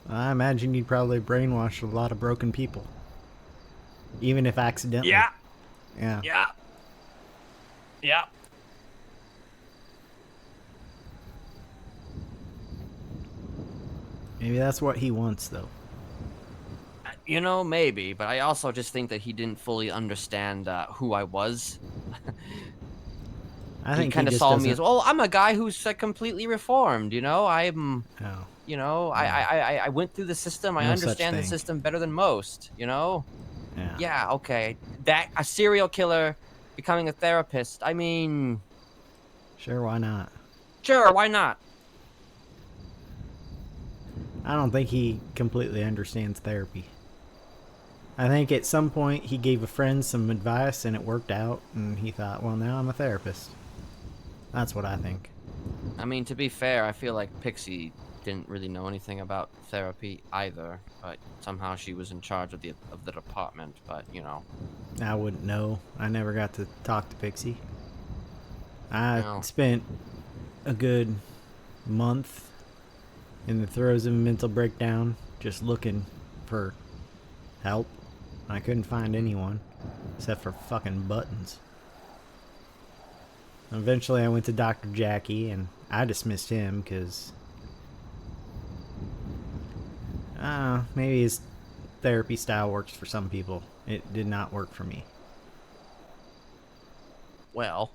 I imagine you'd probably brainwash a lot of broken people. Even if accidentally. Yeah. Yeah. Maybe that's what he wants, though. You know, maybe, but I also just think that he didn't fully understand who I was. I He think kind of just saw me doesn't- as, well, I'm a guy who's completely reformed, you know? I'm, Oh. you know, I went through the system. I No such understand the thing. system better than most, you know? Yeah. Yeah, okay. That, a serial killer becoming a therapist, I mean, Sure, why not? sure, why not? I don't think he completely understands therapy. I think at some point he gave a friend some advice and it worked out, and he thought, well, now I'm a therapist. That's what I think. I mean, to be fair, I feel like Pixie didn't really know anything about therapy either, but somehow she was in charge of the department, but, you know. I wouldn't know. I never got to talk to Pixie. I No. spent a good month in the throes of a mental breakdown just looking for help. I couldn't find anyone except for fucking Buttons. Eventually I went to Dr. Jackie and I dismissed him because maybe his therapy style works for some people. It did not work for me. Well,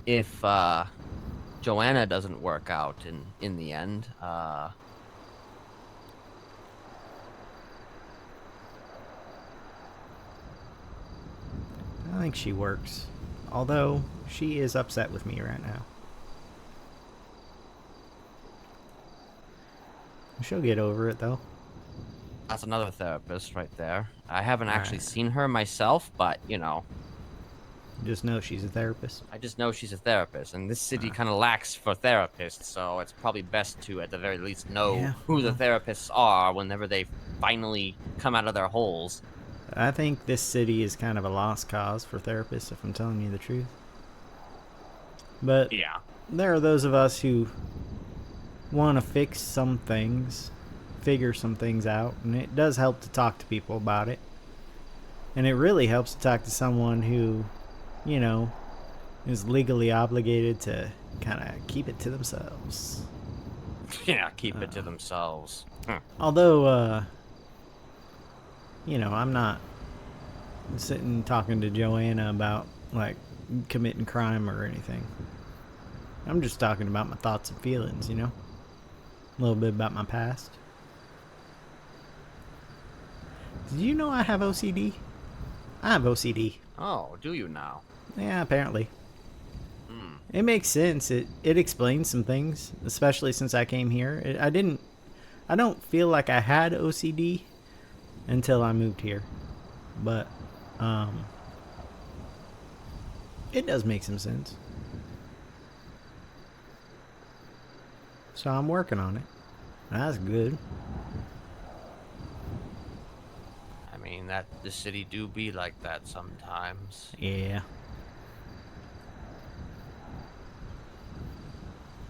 if Joanna doesn't work out in the end, I think she works. Although, she is upset with me right now. She'll get over it, though. that's another therapist right there. I haven't actually Right. seen her myself, but, you know, Just know she's a therapist. I just know she's a therapist, and this city kind of lacks for therapists, so it's probably best to, at the very least, know Yeah, who the therapists are whenever they finally come out of their holes. I think this city is kind of a lost cause for therapists, if I'm telling you the truth. But Yeah. there are those of us who want to fix some things, figure some things out, and it does help to talk to people about it. And it really helps to talk to someone who, you know, is legally obligated to kind of keep it to themselves. Yeah, keep it to themselves. Although, You know, I'm not sitting talking to Joanna about, like, committing crime or anything. I'm just talking about my thoughts and feelings, you know? A little bit about my past. Did you know I have OCD? I have OCD. Oh, do you now? Yeah, apparently. Hmm. It makes sense. It explains some things, especially since I came here. I don't feel like I had OCD until I moved here. But it does make some sense. So I'm working on it. That's good. I mean, that the city do be like that sometimes. Yeah.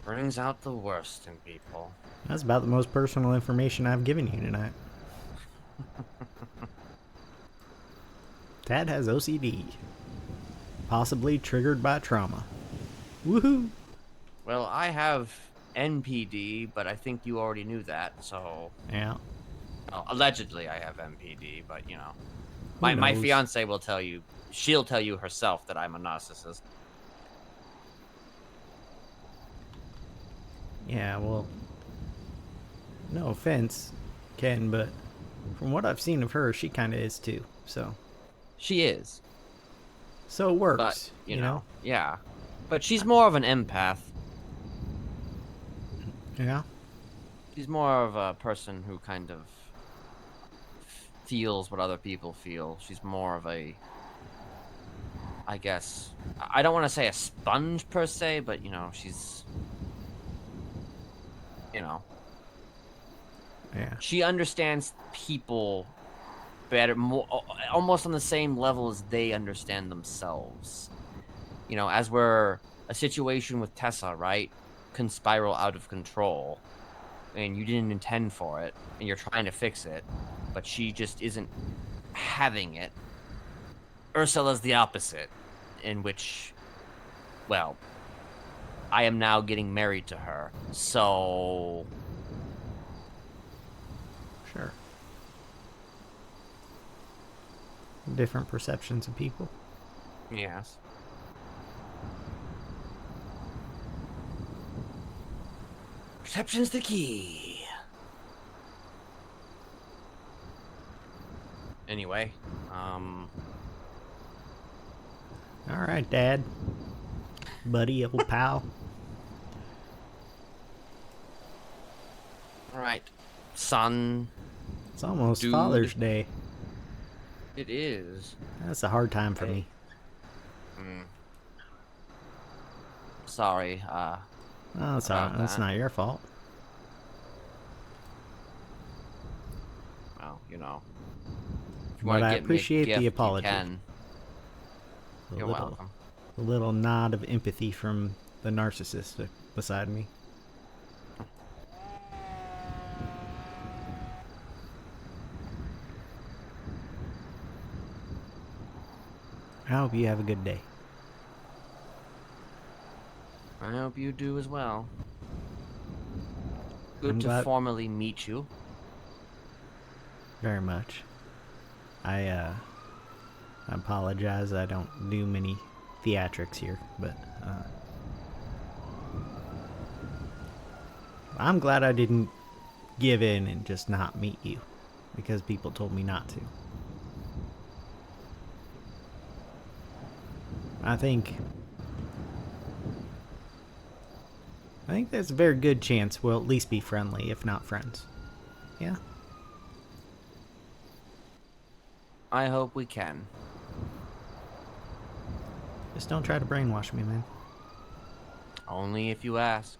Brings out the worst in people. That's about the most personal information I've given you tonight. Tad has OCD. Possibly triggered by trauma. Woohoo! Well, I have NPD, but I think you already knew that, so... Yeah. Well, allegedly I have NPD, but, you know. Who My knows? fiance will tell you, she'll tell you herself that I'm a narcissist. Yeah, well, no offense, Ken, but from what I've seen of her, she kind of is too. So She is, it works, but, you know, know? yeah. But she's more of an empath. Yeah. She's more of a person who kind of feels what other people feel. She's more of a, I guess, I don't want to say a sponge per se, but, you know, she's, you know, Yeah. she understands people better, more, almost on the same level as they understand themselves. You know, as we're a situation with Tessa, right, can spiral out of control, and you didn't intend for it, and you're trying to fix it, but she just isn't having it. Ursula's the opposite, in which, well, I am now getting married to her, so Sure. Different perceptions of people. yes. Perception's the key. Anyway, All right, Dad. Buddy, old pal. all right, son, It's almost Dude. Father's Day. it is. That's a hard time for me. Sorry, Oh, that's about that's that. not your fault. well, you know. If you But wanna I get me a appreciate the gift, you apology. can. A You're little, welcome. a little nod of empathy from the narcissist beside me. I hope you have a good day. I hope you do as well. Good I'm to glad- formally meet you. Very much. I apologize. I don't do many theatrics here, but I'm glad I didn't give in and just not meet you because people told me not to. I think there's a very good chance we'll at least be friendly, if not friends. Yeah? I hope we can. Just don't try to brainwash me, man. Only if you ask.